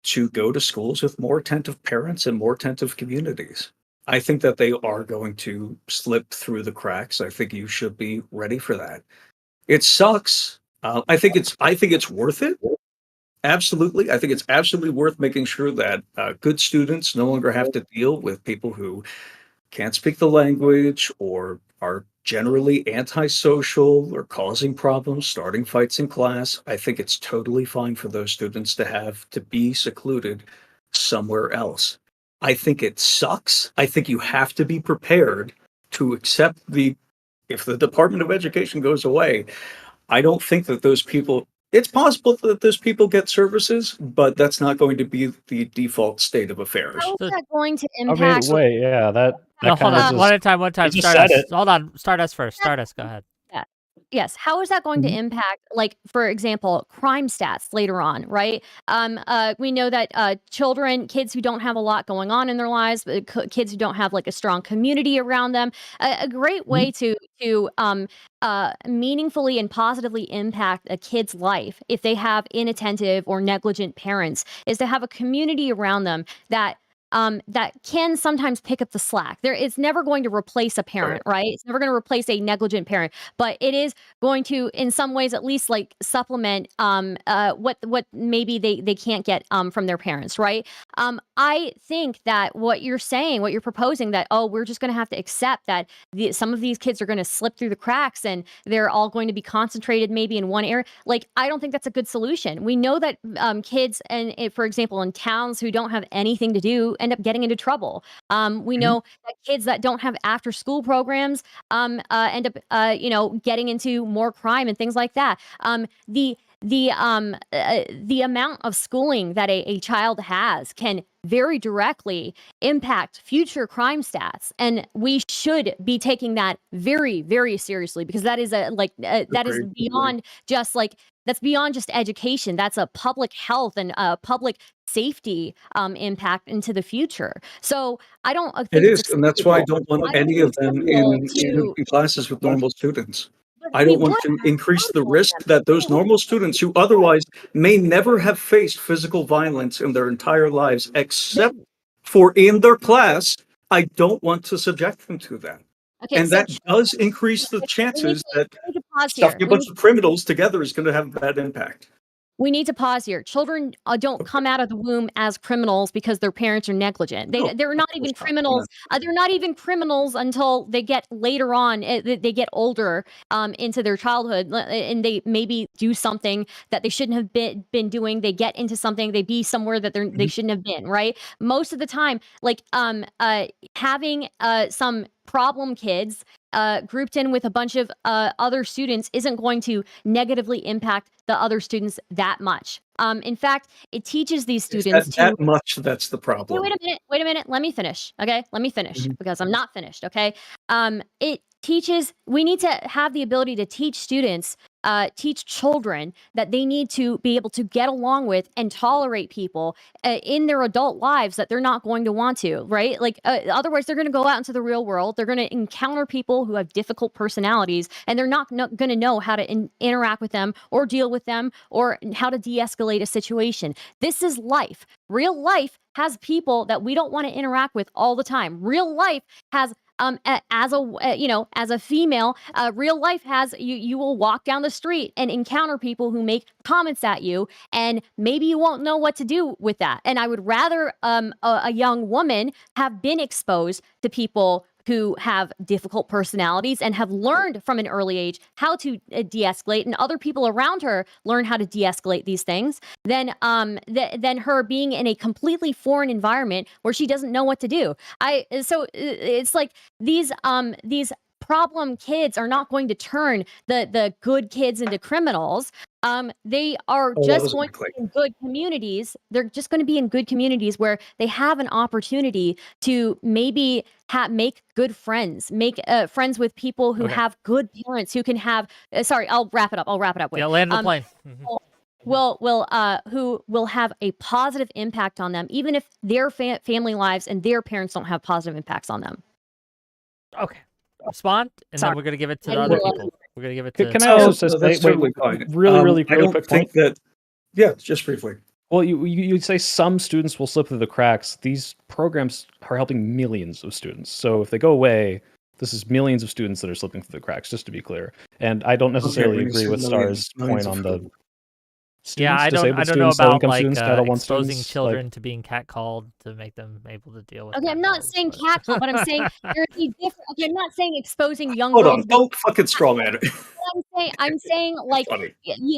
to go to schools with more attentive parents and more attentive communities. I think that they are going to slip through the cracks. I think you should be ready for that. It sucks. I think it's worth it. Absolutely. I think it's absolutely worth making sure that good students no longer have to deal with people who can't speak the language or are generally antisocial or causing problems, starting fights in class. I think it's totally fine for those students to have to be secluded somewhere else. I think it sucks. I think you have to be prepared to accept if the Department of Education goes away, I don't think that those people, it's possible that those people get services, but that's not going to be the default state of affairs. How is that going to I mean, impact? wait, yeah, that No, kind hold of on. just One at a time. One time. you just said Stardust. it. Hold on. Stardust first. Stardust. Go ahead. Yeah. Yes. How is that going to Mhm. impact, like, for example, crime stats later on, right? We know that kids who don't have a lot going on in their lives, kids who don't have like a strong community around them, a great way to meaningfully and positively impact a kid's life if they have inattentive or negligent parents is to have a community around them that can sometimes pick up the slack. It's never going to replace a parent, right? It's never going to replace a negligent parent, but it is going to, in some ways, at least like supplement what maybe they can't get from their parents, right? I think that what you're saying, what you're proposing, that we're just going to have to accept that some of these kids are going to slip through the cracks and they're all going to be concentrated maybe in one area. Like, I don't think that's a good solution. We know that kids, for example, in towns who don't have anything to do end up getting into trouble. We know that kids that don't have after school programs end up getting into more crime and things like that. The amount of schooling that a child has can very directly impact future crime stats, and we should be taking that very, very seriously, because that is that is Agreed. beyond just like that's beyond just education. That's a public health and public safety impact into the future. So I don't It think it's is, and that's why I acceptable. don't want I don't any think of it's them acceptable in classes with normal students. but I we don't want would to increase the counseling risk them. that those normal students who otherwise may never have faced physical violence in their entire lives, except for in their class, I don't want to subject them to that. Okay, And so that does increase the we chances that need to pause here. stuffing a bunch of criminals together is going to have that impact. We need to pause here. Children don't Okay. come out of the womb as criminals because their parents are negligent. No, They're of not course even not. criminals. They're not even criminals until they get later on. They get older into their childhood, and they maybe do something that they shouldn't have been doing. They get into something. They be somewhere that they shouldn't have been. Right. Most of the time, like having some problem kids grouped in with a bunch of other students isn't going to negatively impact the other students that much. In fact, it teaches these It's students that much that's the Wait, problem. wait a minute. Let me finish. Okay. Let me finish Mhm. because I'm not finished. Okay. We need to have the ability to teach students, teach children that they need to be able to get along with and tolerate people in their adult lives that they're not going to want to, right? Like, otherwise, they're going to go out into the real world. They're going to encounter people who have difficult personalities, and they're not going to know how to interact with them or deal with them or how to de escalate a situation. This is life. Real life has people that we don't want to interact with all the time. Real life has as a female, real life has you will walk down the street and encounter people who make comments at you, and maybe you won't know what to do with that. And I would rather a young woman have been exposed to people who have difficult personalities and have learned from an early age how to de-escalate, and other people around her learn how to de-escalate these things, than her being in a completely foreign environment where she doesn't know what to do. So it's like these problem kids are not going to turn the good kids into criminals. They are just going to be in good communities. They're just going to be in good communities where they have an opportunity to maybe make good friends, make friends with people who have good parents, who can have. Sorry, I'll wrap it up. With land the plane. Who will have a positive impact on them, even if their family lives and their parents don't have positive impacts on them. Okay. Respond, and then we're going to give it to the other people. We're going to give it to... Can I also say, that's totally fine. Really I don't quick think point? that... Yeah, just briefly. Well, you say some students will slip through the cracks. These programs are helping millions of students. So if they go away, this is millions of students that are slipping through the cracks, just to be clear. And I don't necessarily agree with Star's point on the... Yeah, I don't know about like exposing children to being catcalled to make them able to deal with. Okay, I'm not saying catcall, but I'm saying there's a different. Okay, I'm not saying exposing young girls. Hold on, don't fucking straw man it. I'm saying like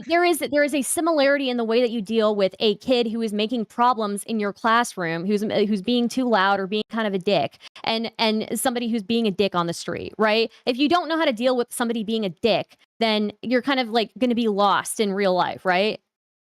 there is a similarity in the way that you deal with a kid who is making problems in your classroom, who's being too loud or being kind of a dick, and somebody who's being a dick on the street, right? If you don't know how to deal with somebody being a dick, then you're kind of like going to be lost in real life, right?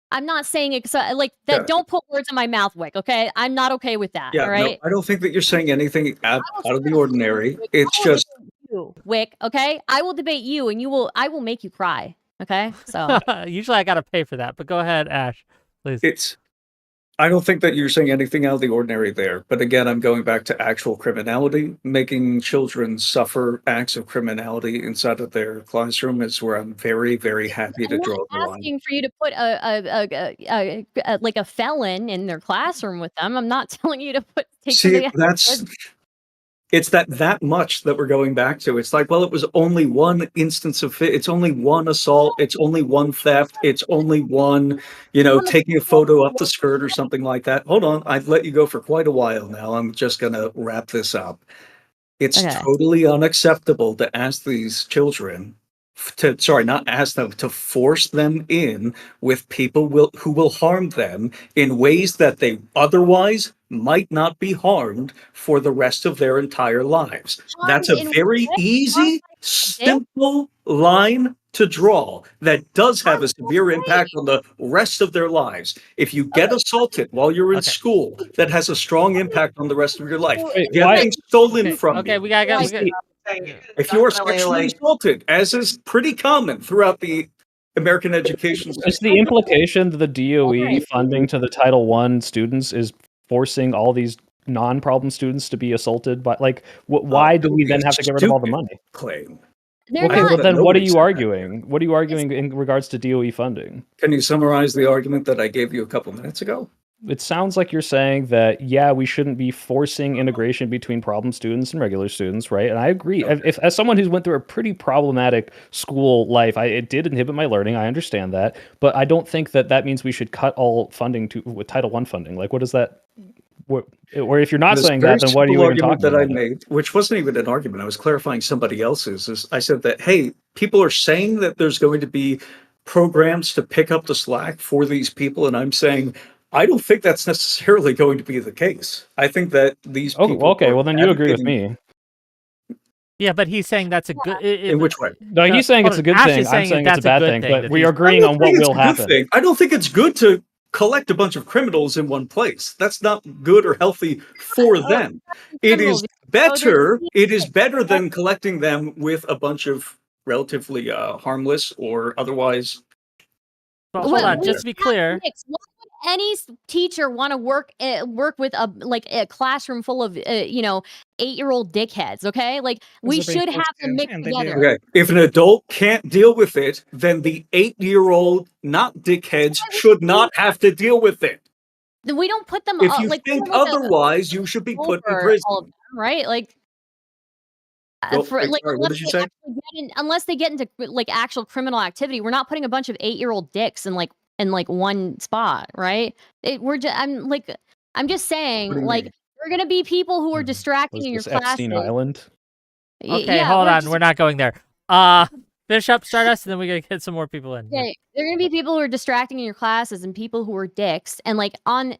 I'm not saying like that. Yeah. Don't put words in my mouth, Wick. Okay, I'm not okay with that. Yeah, all right. No, I don't think that you're saying anything out of the ordinary. It's just you, Wick. Okay, I will debate you, and I will make you cry. Okay, so usually I gotta pay for that, but go ahead, Ash, please. I don't think that you're saying anything out of the ordinary there. But again, I'm going back to actual criminality. Making children suffer acts of criminality inside of their classroom is where I'm very, very happy to draw the line. I'm not asking for you to put like a felon in their classroom with them. I'm not telling you to See, it's that much that we're going back to. It's like, well, it was only one instance of it's only one assault, it's only one theft, it's only one, taking a photo up the skirt or something like that. Hold on, I've let you go for quite a while now. I'm just gonna wrap this up. It's totally unacceptable to ask these children not ask them, to force them in with people who will harm them in ways that they otherwise might not be harmed for the rest of their entire lives. That's a very easy, simple line to draw that does have a severe impact on the rest of their lives. If you get assaulted while you're in school, that has a strong impact on the rest of your life. Getting stolen from you. We gotta if you are sexually assaulted, as is pretty common throughout the American education system. Is the implication that the DOE funding to the Title I students is forcing all these non-problem students to be assaulted by, like, why do we then have to get rid of all the money? Claim. Okay, well then what are you arguing? What are you arguing in regards to DOE funding? Can you summarize the argument that I gave you a couple minutes ago? It sounds like you're saying that, yeah, we shouldn't be forcing integration between problem students and regular students, right? And I agree. Okay. As someone who's went through a pretty problematic school life, it did inhibit my learning. I understand that. But I don't think that means we should cut all funding with Title I funding. Like, what does that... or if you're not saying that, then what are you even talking that about? I made, which wasn't even an argument. I was clarifying somebody else's. Is I said that, hey, people are saying that there's going to be programs to pick up the slack for these people. And I'm saying... I don't think that's necessarily going to be the case. I think that these people... Oh, okay, well then you agree with me. Yeah, but he's saying that's a good... In which way? No, he's saying it's a good thing. I'm saying it's a bad thing, but we are agreeing on what will happen. I don't think it's good to collect a bunch of criminals in one place. That's not good or healthy for them. It is better than collecting them with a bunch of relatively harmless or otherwise... But hold on, just to be clear... Any teacher want to work with a classroom full of 8-year-old dickheads? Okay, like we should have them mixed together. Okay, if an adult can't deal with it, then the 8-year-old not dickheads should not have to deal with it. Then we don't put them. If you think otherwise, you should be put in prison, right? Like. Sorry, what did you say? Unless they get into like actual criminal activity, we're not putting a bunch of 8-year-old dicks in one spot, right? I'm just saying, like, there are gonna be people who are distracting in your classes. Epstein Island? Okay, hold on, we're not going there. Finish up Stardust, and then we gotta get some more people in. Yeah, there are gonna be people who are distracting in your classes and people who are dicks, and like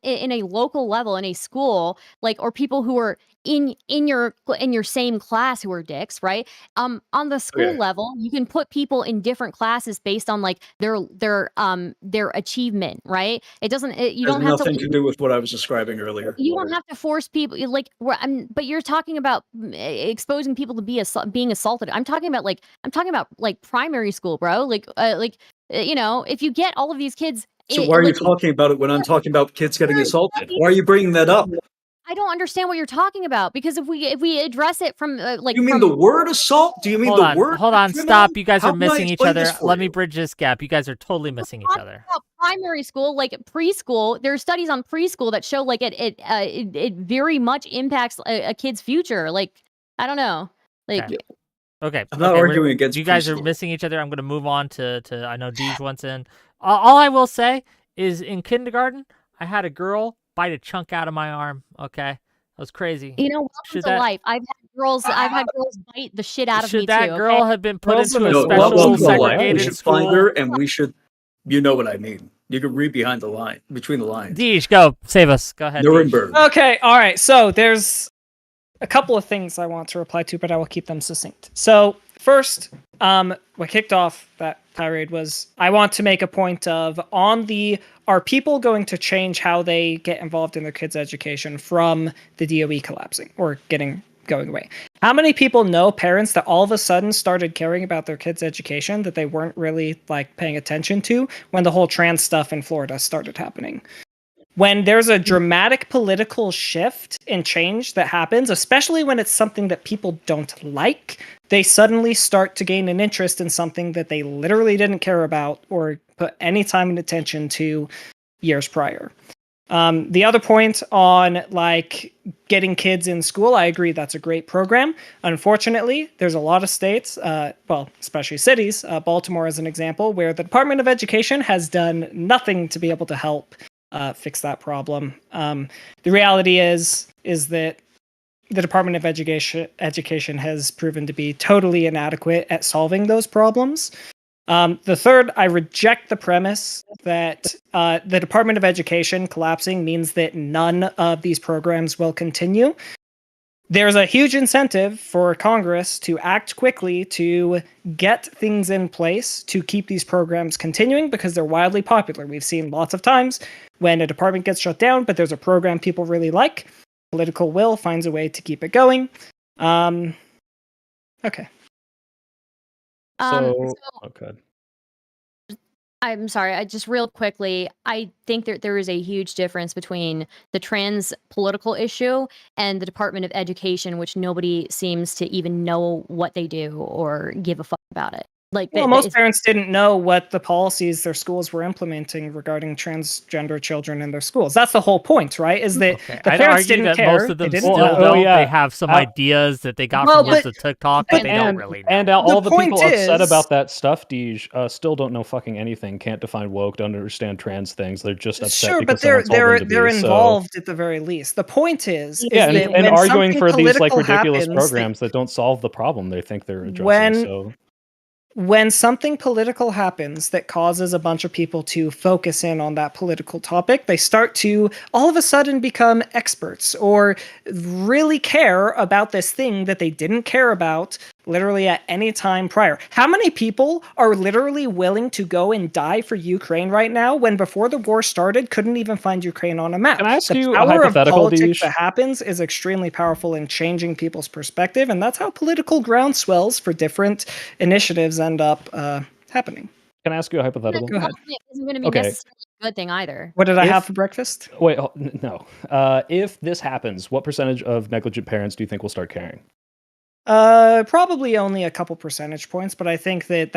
in a local level in a school, like or people who are in your same class who are dicks, right? On the school Okay. level, you can put people in different classes based on like their achievement, right? It doesn't you Has don't have nothing to to do with what I was describing earlier. you don't have to force people like but you're talking about exposing people to being assaulted. I'm talking about like primary school, bro. You know, if you get all of these kids So why are you talking about it when I'm talking about kids getting assaulted? Why are you bringing that up? I don't understand what you're talking about because if we address it from You mean the word assault? Do you mean the word? Hold on, stop. You guys How are can I missing each explain other. this for Let me you? bridge this gap. You guys are totally missing each other. about primary school, like preschool, there are studies on preschool that show like it very much impacts a kid's future. Like I don't know, like Okay. I'm not arguing against you guys are preschool. missing each other. I'm going to move on to I know Deej wants in. All I will say is in kindergarten, I had a girl bite a chunk out of my arm. Okay. That was crazy. you know, welcome to life. I've had girls bite the shit out of me Should that too. girl Okay? have been put Girls into a in a No, special welcome to life. We segregated should school? find her and we should, you know what I mean. You can read behind the line, between the lines. Deej, go. Save us. Go ahead. Deej. Nuremberg. Okay, all right. So there's a couple of things I want to reply to, but I will keep them succinct. So first, what kicked off that tirade was I want to make a point of are people going to change how they get involved in their kids' education from the DOE collapsing or going away? How many people know parents that all of a sudden started caring about their kids' education that they weren't really like paying attention to when the whole trans stuff in Florida started happening? When there's a dramatic political shift and change that happens, especially when it's something that people don't like, they suddenly start to gain an interest in something that they literally didn't care about or put any time and attention to years prior. The other point on like getting kids in school, I agree that's a great program. Unfortunately, there's a lot of states, well, especially cities, Baltimore as an example, where the Department of Education has done nothing to be able to help fix that problem. The reality is that the Department of Education has proven to be totally inadequate at solving those problems. The third, I reject the premise that the Department of Education collapsing means that none of these programs will continue. There's a huge incentive for Congress to act quickly to get things in place to keep these programs continuing because they're wildly popular. We've seen lots of times when a department gets shut down, but there's a program people really like, political will finds a way to keep it going. Okay. Okay. I'm sorry, I just real quickly, I think that there is a huge difference between the trans political issue and the Department of Education, which nobody seems to even know what they do or give a fuck about it. Like, well, most parents didn't know what the policies their schools were implementing regarding transgender children in their schools. That's the whole point, right? Is that the parents didn't care. Most of them they didn't still know. don't. They have some ideas that they got from the TikTok, but they don't really know. And all the people upset is- about that stuff, Deej, still don't know fucking anything. Can't define woke. Don't understand trans things. They're just upset Sure, because but they're someone told them to they're be, involved at the very least. The point is yeah, that and when arguing something for these like political ridiculous happens, programs that don't solve the problem they think they're addressing. When something political happens that causes a bunch of people to focus in on that political topic, they start to all of a sudden become experts or really care about this thing that they didn't care about literally at any time prior. How many people are literally willing to go and die for Ukraine right now when before the war started couldn't even find Ukraine on a map? Can I ask you the a power of hypothetical, politics Deej? that happens is extremely powerful in changing people's perspective, and that's how political groundswells for different initiatives end up happening. Can I ask you a hypothetical? Go ahead. It isn't going to be necessarily a good thing either. What did I have for breakfast? Wait, no. If this happens, what percentage of negligent parents do you think will start caring? Probably only a couple percentage points, but I think that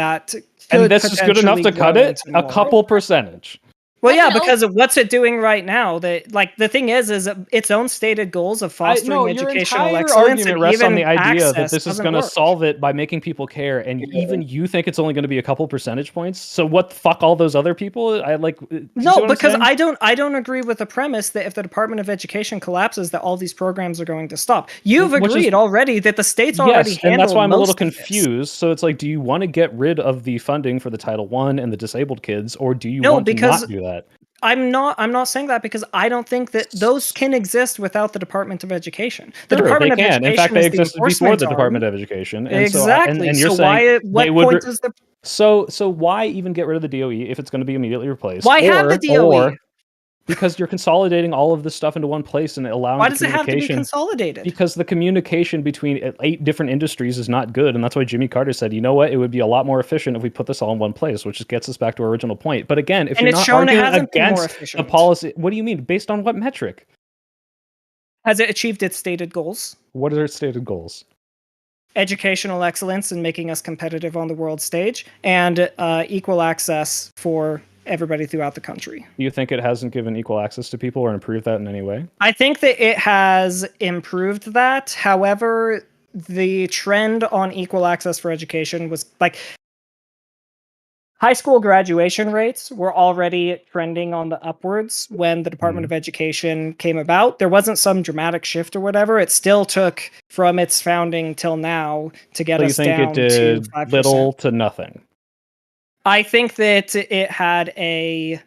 and this is good enough to cut it. A couple percentage. Well, That's yeah, an op- because of what's it doing right now? That like the thing is its own stated goals of fostering your educational entire excellence argument and rests on even the idea that access this is doesn't going to work. solve it by making people care, and even you think it's only going to be a couple percentage points. So what the fuck all those other people? I like. Do you see No, what I'm because saying? I don't agree with the premise that if the Department of Education collapses, that all these programs are going to stop. You've Which is- agreed already that the states already Yes, and that's handle why I'm a little most of this. confused. So it's like, do you want to get rid of the funding for the Title I and the disabled kids, or do you No, want to because not do that? I'm not saying that because I don't think that those can exist without the Department of Education. The Sure, Department they of can. In fact, Education they is the existed before enforcement the Department arm. of Education, and Exactly. and you're So saying what they would. point is the So why even get rid of the DOE if it's going to be immediately replaced? Why have the DOE? Or because you're consolidating all of this stuff into one place and allowing Why the does it have to be communication. consolidated? Because the communication between 8 different industries is not good, and that's why Jimmy Carter said, you know what, it would be a lot more efficient if we put this all in one place, which just gets us back to our original point. But again, if And you're it's not shown it arguing hasn't been more against the efficient. policy, what do you mean? Based on what metric? Has it achieved its stated goals? What are its stated goals? Educational excellence and making us competitive on the world stage, and equal access for everybody throughout the country. Do you think it hasn't given equal access to people or improved that in any way? I think that it has improved that. However, the trend on equal access for education was like high school graduation rates were already trending on the upwards when the Department of Education came about. There wasn't some dramatic shift or whatever. It still took from its founding till now to get So you us think down it did to 5%. little to nothing? I think that it had a.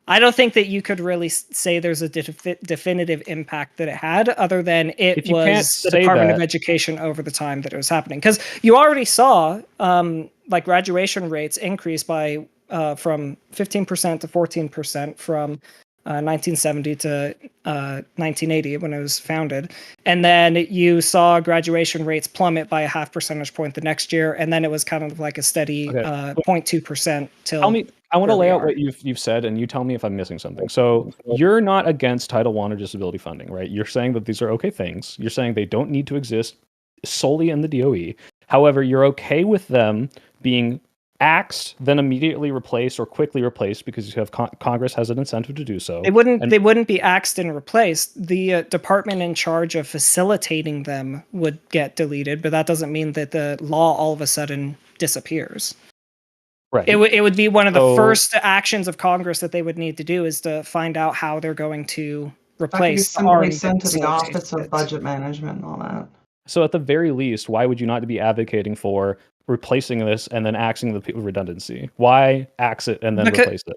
I don't think that you could really say there's a definitive impact that it had, other than it If you can't was the say Department of that- Education over the time that it was happening. Because you already saw like graduation rates increase by from 15% to 14% from 1970 to 1980 when it was founded. And then you saw graduation rates plummet by a half percentage point the next year. And then it was kind of like a steady Okay. 0.2% till. Tell me, I want to where we lay out are. what you've said, and you tell me if I'm missing something. So you're not against Title I or disability funding, right? You're saying that these are okay things. You're saying they don't need to exist solely in the DOE. However, you're okay with them being axed, then immediately replaced or quickly replaced because you have Congress has an incentive to do so. They wouldn't be axed and replaced. The department in charge of facilitating them would get deleted, but that doesn't mean that the law all of a sudden disappears. Right. It would be one of the first actions of Congress that they would need to do is to find out how they're going to That could be replace the simply arm sent to that the Office facilitates of it. Budget Management and all that. So at the very least, why would you not be advocating for replacing this and then axing the redundancy? Why axe it and then replace it?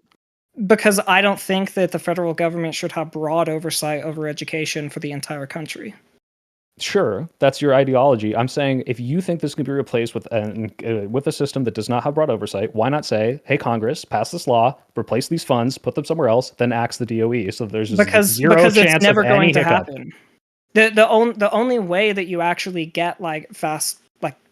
Because I don't think that the federal government should have broad oversight over education for the entire country. Sure, that's your ideology. I'm saying if you think this can be replaced with a system that does not have broad oversight, why not say, "Hey, Congress, pass this law, replace these funds, put them somewhere else, then axe the DOE." So there's just zero chance it's never of going any to hiccup. happen. The only way that you actually get like fast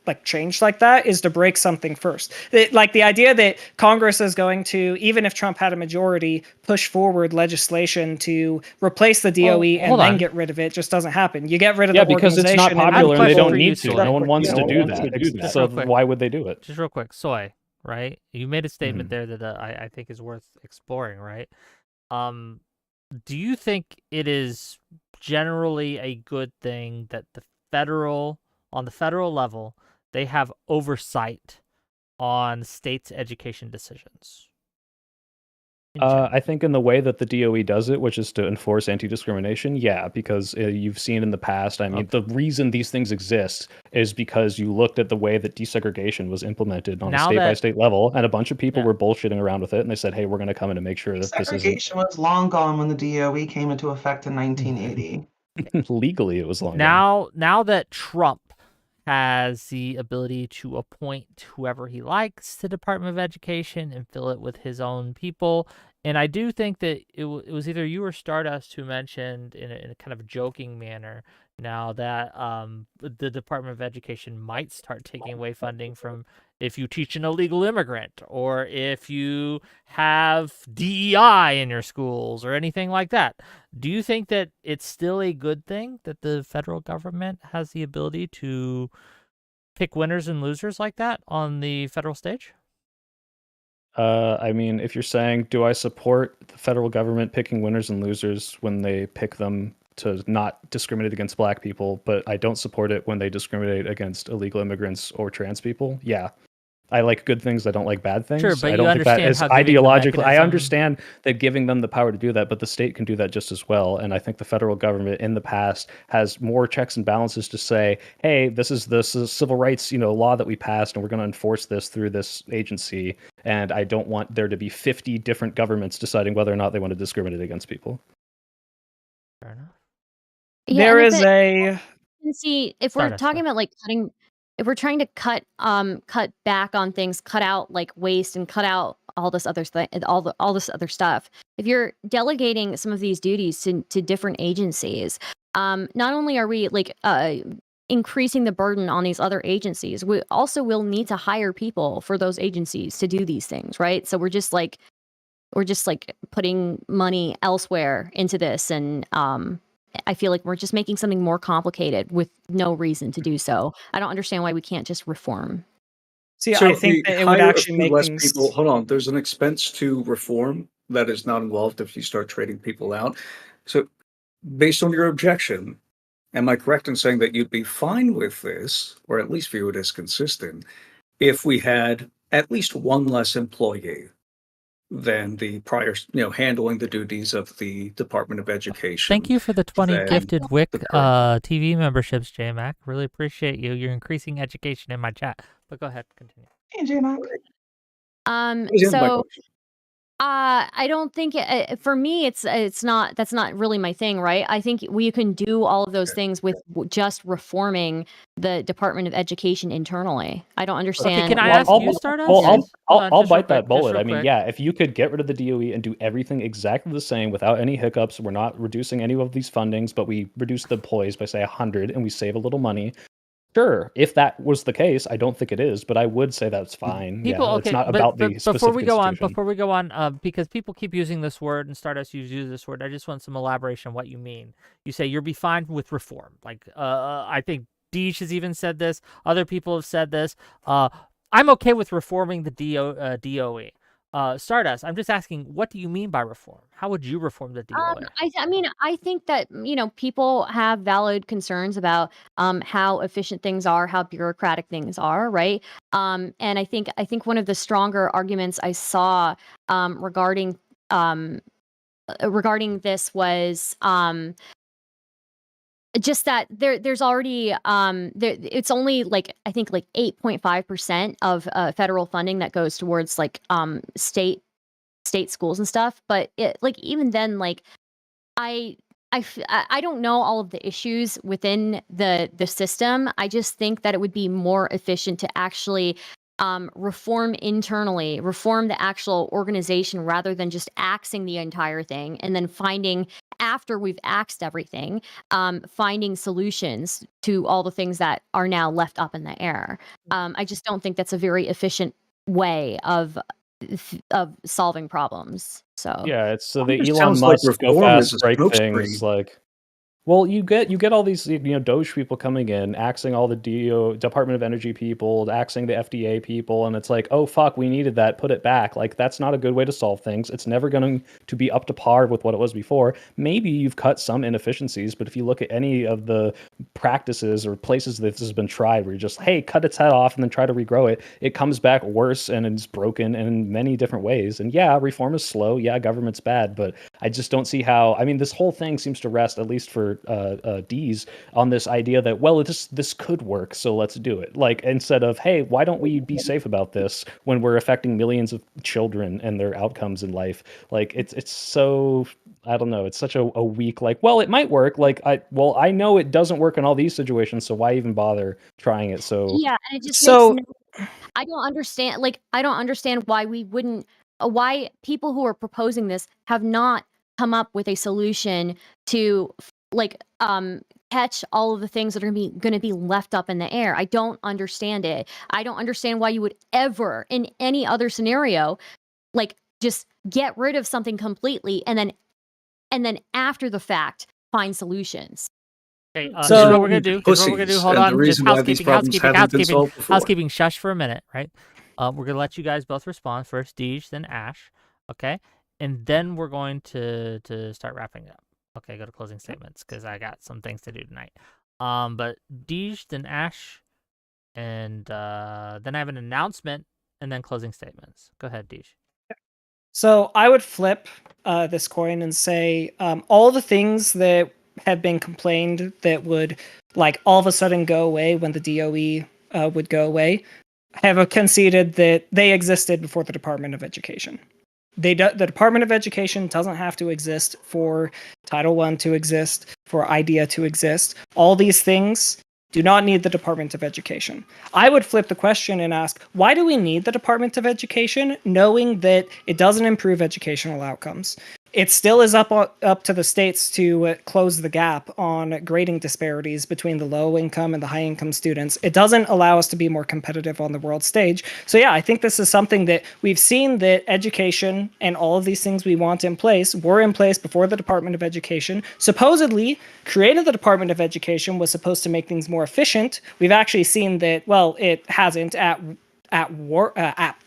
like change like that is to break something first. Like the idea that Congress is going to, even if Trump had a majority, push forward legislation to replace the DOE and then get rid of it just doesn't happen. You get rid of the because it's not organization and popular and they don't need Soy. to. No one wants to do that. So why would they do it? Just real quick, Soy, right? You made a statement there that I think is worth exploring, right? Do you think it is generally a good thing that on the federal level, they have oversight on states' education decisions? I think in the way that the DOE does it, which is to enforce anti-discrimination, yeah, because you've seen in the past, I mean, the reason these things exist is because you looked at the way that desegregation was implemented on a state-by-state level, and a bunch of people were bullshitting around with it, and they said, hey, we're going to come in and make sure that this isn't... Segregation was long gone when the DOE came into effect in 1980. Legally, it was long gone. Now that Trump has the ability to appoint whoever he likes to Department of Education and fill it with his own people. And I do think that it was either you or Stardust who mentioned in a kind of joking manner now that the Department of Education might start taking away funding from if you teach an illegal immigrant or if you have DEI in your schools or anything like that. Do you think that it's still a good thing that the federal government has the ability to pick winners and losers like that on the federal stage? I mean, if you're saying, do I support the federal government picking winners and losers when they pick them to not discriminate against black people, but I don't support it when they discriminate against illegal immigrants or trans people? Yeah. I like good things. I don't like bad things. Sure, but I you don't think that understand is how giving the ideologically. I mechanism- understand that giving them the power to do that, but the state can do that just as well. And I think the federal government in the past has more checks and balances to say, hey, this is the civil rights, law that we passed, and we're going to enforce this through this agency. And I don't want there to be 50 different governments deciding whether or not they want to discriminate against people. Fair enough. Yeah, There and is a see, if we're Stardust, talking go. about like cutting, if we're trying to cut back on things, cut out like waste and cut out all this other stuff, all this other stuff. If you're delegating some of these duties to different agencies, not only are we like increasing the burden on these other agencies, we also will need to hire people for those agencies to do these things, right? So we're just like putting money elsewhere into this, and I feel like we're just making something more complicated with no reason to do so. I don't understand why we can't just reform. See, So I think the that it would hire a actually few make less things. people. Hold on, there's an expense to reform that is not involved if you start trading people out. So, based on your objection, am I correct in saying that you'd be fine with this, or at least view it as consistent, if we had at least one less employee than the prior, handling the duties of the Department of Education? Thank you for the 20 than gifted WIC the current TV memberships, JMac. Really appreciate you. You're increasing education in my chat. But go ahead, continue. Hey, J-Mac. That was the end of my So question. I don't think for me it's not, that's not really my thing, right? I think we can do all of those things with just reforming the Department of Education internally. I don't Okay, understand can I why. ask you, Stardust? Well, Yeah. Hold on, I'll just real bite that quick, just bullet. real I mean, quick. yeah, if you could get rid of the DOE and do everything exactly the same without any hiccups, we're not reducing any of these fundings, but we reduce the employees by say 100 and we save a little money. Sure, if that was the case, I don't think it is, but I would say that's fine. People, Yeah, it's okay, not but, about but the specific institution. before we go on, because people keep using this word, and Stardust use this word, I just want some elaboration on what you mean. You say you'll be fine with reform. Like, I think Deesh has even said this. Other people have said this. I'm okay with reforming the DOE. Stardust, I'm just asking, what do you mean by reform? How would you reform the DOE? I mean, I think that people have valid concerns about how efficient things are, how bureaucratic things are, right? And I think one of the stronger arguments I saw regarding this was just that there's already it's only like I think like 8.5% of federal funding that goes towards like state schools and stuff, but it like even then like I I don't know all of the issues within the system. I just think that it would be more efficient to actually reform internally, reform the actual organization rather than just axing the entire thing and then finding, after we've axed everything, finding solutions to all the things that are now left up in the air. I just don't think that's a very efficient way of solving problems. So Yeah, it's so It the just Elon sounds like Musk go reform is fast a break smokescreen. things like. Well, you get all these Doge people coming in, axing all the Department of Energy people, axing the FDA people, and it's like, oh fuck, we needed that, put it back. Like that's not a good way to solve things. It's never going to be up to par with what it was before. Maybe you've cut some inefficiencies, but if you look at any of the practices or places that this has been tried, where you just cut its head off and then try to regrow it, it comes back worse and it's broken in many different ways. And yeah, reform is slow. Yeah, government's bad, but I just don't see how. I mean, this whole thing seems to rest, at least for D's, on this idea that, well, this could work, so let's do it. Like, instead of, hey, why don't we be safe about this when we're affecting millions of children and their outcomes in life? Like, it's so, I don't know, it's such a weak, like, well, it might work. Like, I know it doesn't work in all these situations, so why even bother trying it? So yeah, and it just So makes I don't understand. Like, I don't understand why we wouldn't. Why people who are proposing this have not come up with a solution to like catch all of the things that are going to be left up in the air. I don't understand it. I don't understand why you would ever, in any other scenario, like just get rid of something completely and then after the fact find solutions. Okay, So- here's what we're gonna do. Hold and on. the Just reason why these housekeeping, problems haven't been solved before. housekeeping. Shush for a minute, right? We're gonna let you guys both respond first, Deej, then Ash. Okay, and then we're going to start wrapping it up. Okay, go to closing statements because I got some things to do tonight. But Deej, then Ash, and then I have an announcement, and then closing statements. Go ahead, Deej. So I would flip this coin and say all the things that have been complained that would like all of a sudden go away when the DOE would go away have conceded that they existed before the Department of Education. The Department of Education doesn't have to exist for Title I to exist, for IDEA to exist. All these things do not need the Department of Education. I would flip the question and ask, why do we need the Department of Education, knowing that it doesn't improve educational outcomes? It still is up to the states to close the gap on grading disparities between the low income and the high income students. It doesn't allow us to be more competitive on the world stage. So yeah, I think this is something that we've seen that education and all of these things we want in place were in place before the Department of Education. Supposedly, creating the Department of Education was supposed to make things more efficient. We've actually seen that, well, it hasn't at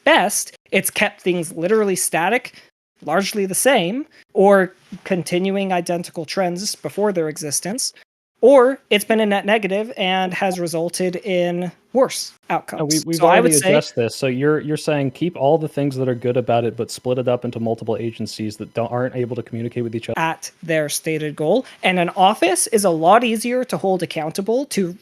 best. It's kept things literally static, largely the same, or continuing identical trends before their existence, or it's been a net negative and has resulted in worse outcomes. We've So I already would say addressed this. So you're saying keep all the things that are good about it, but split it up into multiple agencies that aren't able to communicate with each other. at their stated goal. And an office is a lot easier to hold accountable to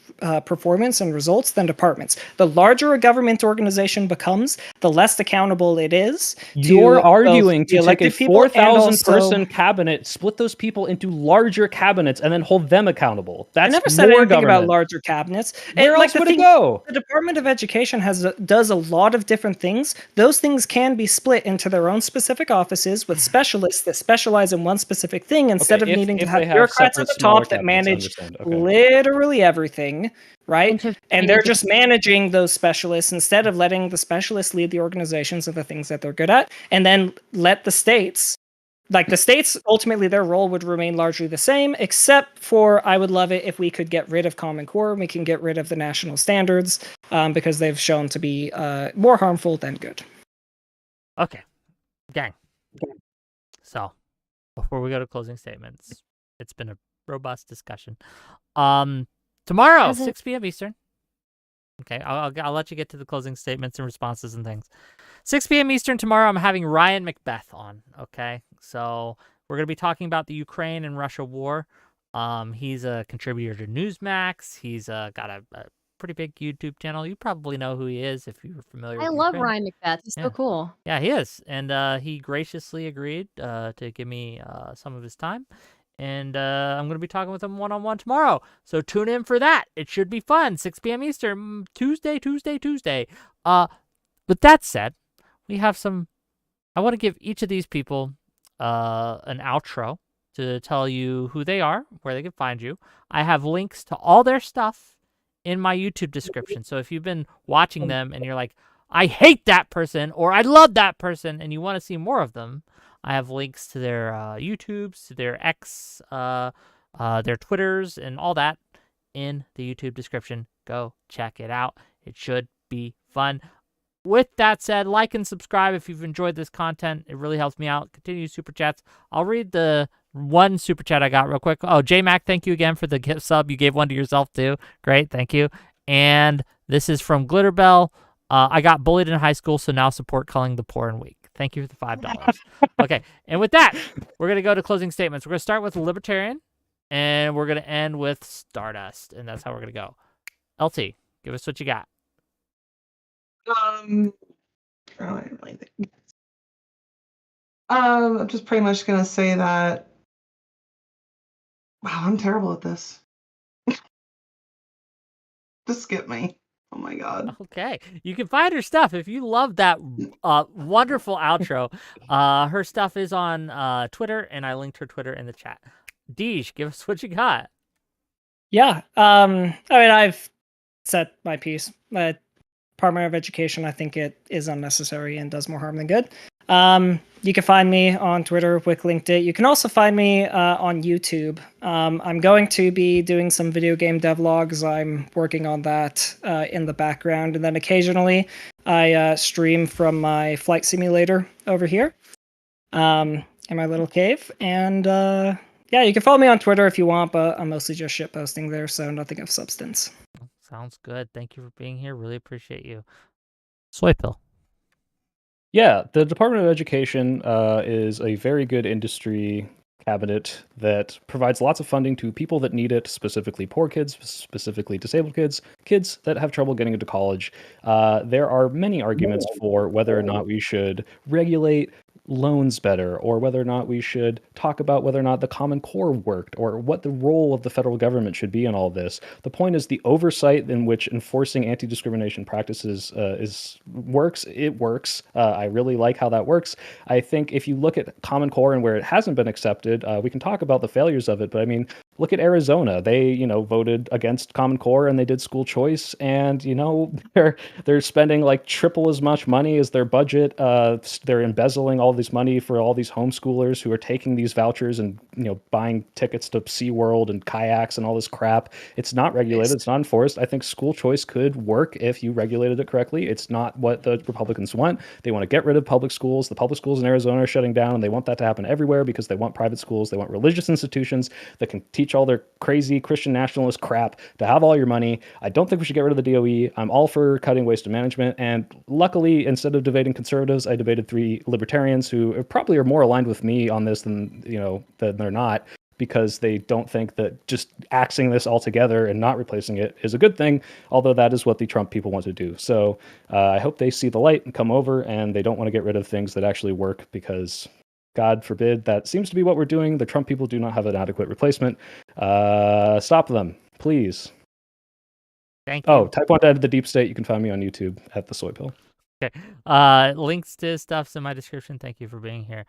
performance and results than departments. The larger a government organization becomes, the less accountable it is. You're arguing to take a elected people and 4,000 also- person cabinet, split those people into larger cabinets, and then hold them accountable. That's I never said more anything government. about larger cabinets. Where And, else the would it thing- go? The Department of Education does a lot of different things. Those things can be split into their own specific offices with specialists that specialize in one specific thing instead of needing to have they have bureaucrats at separate, the smaller top that cabinets, I manage understand. Okay. literally everything, right? And And they're just managing those specialists instead of letting the specialists lead the organizations of the things that they're good at, and then let the states. Like the states, ultimately, their role would remain largely the same, except for I would love it if we could get rid of Common Core. We can get rid of the national standards because they've shown to be more harmful than good. Okay, gang. So, before we go to closing statements, it's been a robust discussion. Tomorrow, Has it- 6 p.m. Eastern. Okay, I'll let you get to the closing statements and responses and things. 6 p.m. Eastern tomorrow, I'm having Ryan Macbeth on. Okay, so we're gonna be talking about the Ukraine and Russia war. He's a contributor to Newsmax. He's got a pretty big YouTube channel. You probably know who he is if you're familiar. I with love Ukraine. Ryan Macbeth. He's Yeah. so cool. Yeah, he is, and he graciously agreed to give me some of his time. And I'm going to be talking with him one-on-one tomorrow. So tune in for that. It should be fun. 6 p.m. Eastern, Tuesday. With that said, we have some... I want to give each of these people an outro to tell you who they are, where they can find you. I have links to all their stuff in my YouTube description. So if you've been watching them and you're like, I hate that person, or I love that person, and you want to see more of them, I have links to their YouTubes, to their X, their Twitters, and all that in the YouTube description. Go check it out. It should be fun. With that said, like and subscribe if you've enjoyed this content. It really helps me out. Continue super chats. I'll read the one super chat I got real quick. Oh, J-Mac, thank you again for the gift sub. You gave one to yourself too. Great, thank you. And this is from Glitterbell. I got bullied in high school, so now support culling the poor and weak. Thank you for the $5. Okay, and with that, we're going to go to closing statements. We're going to start with Libertarian, and we're going to end with Stardust, and that's how we're going to go. LT, give us what you got. I'm just pretty much gonna say that. Wow, I'm terrible at this. Just skip me. Oh my god. Okay, you can find her stuff if you love that wonderful outro. Her stuff is on Twitter, and I linked her Twitter in the chat. Deej, give us what you got. Yeah. I mean, I've said my piece. Department of Education, I think it is unnecessary and does more harm than good. You can find me on Twitter, Wick linked it. You can also find me on YouTube. I'm going to be doing some video game devlogs. I'm working on that in the background. And then occasionally I stream from my flight simulator over here in my little cave. And yeah, you can follow me on Twitter if you want, but I'm mostly just shitposting there, so nothing of substance. Sounds good. Thank you for being here. Really appreciate you. Soy Pill. Yeah, the Department of Education is a very good industry cabinet that provides lots of funding to people that need it, specifically poor kids, specifically disabled kids, kids that have trouble getting into college. There are many arguments for whether or not we should regulate loans better, or whether or not we should talk about whether or not the Common Core worked, or what the role of the federal government should be in all this. The point is the oversight in which enforcing anti-discrimination practices works. It works. I really like how that works. I think if you look at Common Core and where it hasn't been accepted, we can talk about the failures of it. But I mean, look at Arizona. They, voted against Common Core and they did school choice, and they're spending like triple as much money as their budget. They're embezzling all this money for all these homeschoolers who are taking these vouchers and buying tickets to SeaWorld and kayaks and all this crap. It's not regulated. It's not enforced. I think school choice could work if you regulated it correctly. It's not what the Republicans want. They want to get rid of public schools. The public schools in Arizona are shutting down, and they want that to happen everywhere because they want private schools. They want religious institutions that can teach all their crazy Christian nationalist crap to have all your money. I don't think we should get rid of the DOE. I'm all for cutting waste management. And luckily, instead of debating conservatives, I debated 3 libertarians who probably are more aligned with me on this than they're not, because they don't think that just axing this altogether and not replacing it is a good thing, although that is what the Trump people want to do. So I hope they see the light and come over, and they don't want to get rid of things that actually work, because God forbid that seems to be what we're doing. The Trump people do not have an adequate replacement. Stop them, please. Thank you. Oh, type 1 to the deep state. You can find me on YouTube at the Soy Pill. Okay. Links to stuff's in my description. Thank you for being here.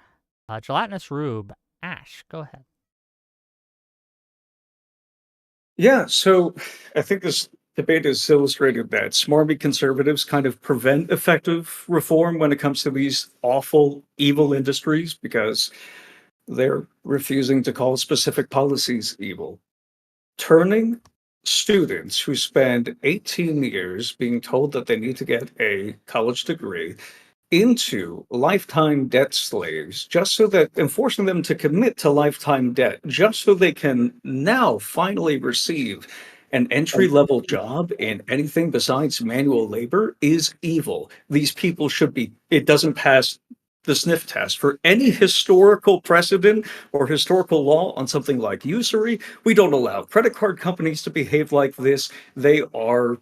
Gelatinous Rube. Ash, go ahead. Yeah, so I think this debate has illustrated that smarmy conservatives kind of prevent effective reform when it comes to these awful, evil industries because they're refusing to call specific policies evil. Turning students who spend 18 years being told that they need to get a college degree into lifetime debt slaves, just so that, and forcing them to commit to lifetime debt just so they can now finally receive an entry level job in anything besides manual labor, is evil. These people should be, it doesn't pass the sniff test for any historical precedent or historical law on something like usury. We don't allow credit card companies to behave like this. They are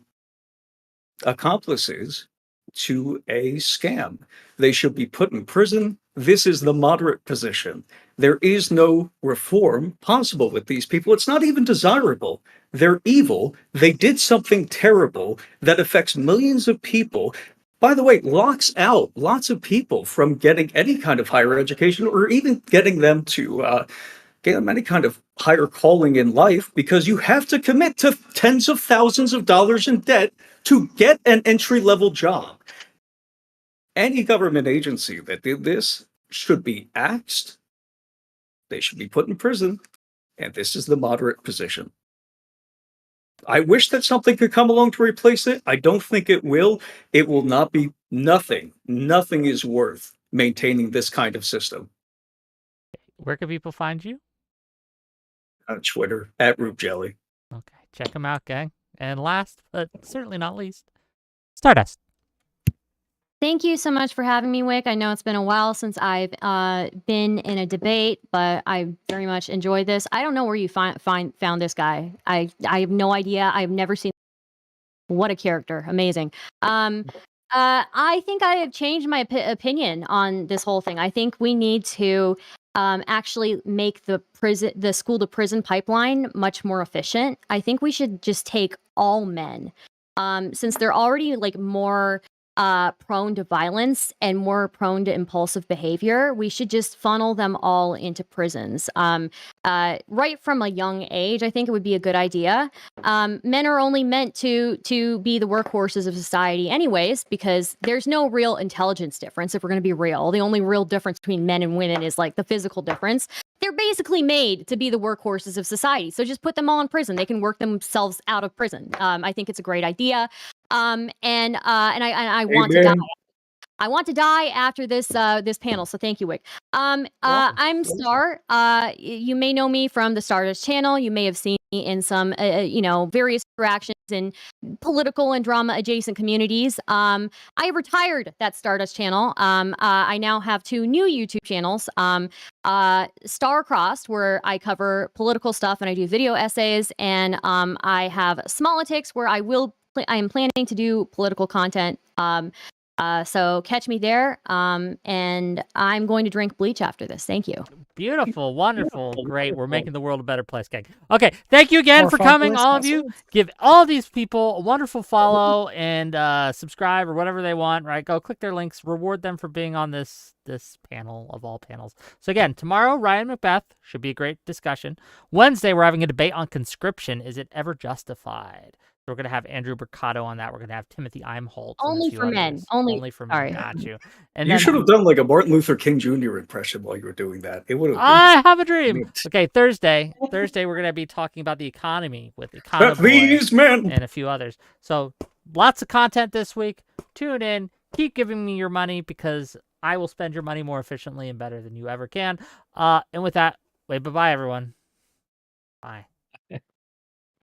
accomplices to a scam. They should be put in prison. This is the moderate position. There is no reform possible with these people. It's not even desirable. They're evil. They did something terrible that affects millions of people. By the way, locks out lots of people from getting any kind of higher education, or even getting them to get them any kind of higher calling in life, because you have to commit to tens of thousands of dollars in debt to get an entry-level job. Any government agency that did this should be axed. They should be put in prison. And this is the moderate position. I wish that something could come along to replace it. I don't think it will. It will not be nothing. Nothing is worth maintaining this kind of system. Where can people find you? On Twitter, at Rube Jelly. Okay, check them out, gang. And last, but certainly not least, Stardust. Thank you so much for having me, Wick. I know it's been a while since I've been in a debate, but I very much enjoyed this. I don't know where you found this guy. I have no idea. I've never seen. What a character! Amazing. I think I have changed my opinion on this whole thing. I think we need to actually make the school to prison pipeline much more efficient. I think we should just take all men, since they're already like more prone to violence and more prone to impulsive behavior, we should just funnel them all into prisons. Right from a young age, I think it would be a good idea. Men are only meant to be the workhorses of society anyways, because there's no real intelligence difference if we're going to be real. The only real difference between men and women is like the physical difference. They're basically made to be the workhorses of society. So just put them all in prison. They can work themselves out of prison. I think it's a great idea. And I want to die. Amen. I want to die after this this panel. So thank you, Wick. I'm Star. You may know me from the Stardust channel. You may have seen me in some various interactions in political and drama adjacent communities. I retired that Stardust channel. I now have 2 new YouTube channels. Star-Crossed, where I cover political stuff and I do video essays, and I have Smolitics, where I am planning to do political content. So catch me there. And I'm going to drink bleach after this. Thank you. Beautiful, wonderful, great. We're making the world a better place, gang. Okay, thank you again More for fun coming, for us all of you. also. Give all these people a wonderful follow and subscribe or whatever they want, right? Go click their links, reward them for being on this panel of all panels. So again, tomorrow, Ryan Macbeth, should be a great discussion. Wednesday, we're having a debate on conscription. Is it ever justified? We're going to have Andrew Mercado on that. We're going to have Timothy Imholt. Only for men. Only for sorry. men. Got you. And You then should have done like a Martin Luther King Jr. impression while you were doing that. It would have been I have a dream. mint. Okay, Thursday, we're going to be talking about the economy with That Econoboy these men. and a few others. So lots of content this week. Tune in. Keep giving me your money because I will spend your money more efficiently and better than you ever can. And with that, bye-bye, everyone. Bye.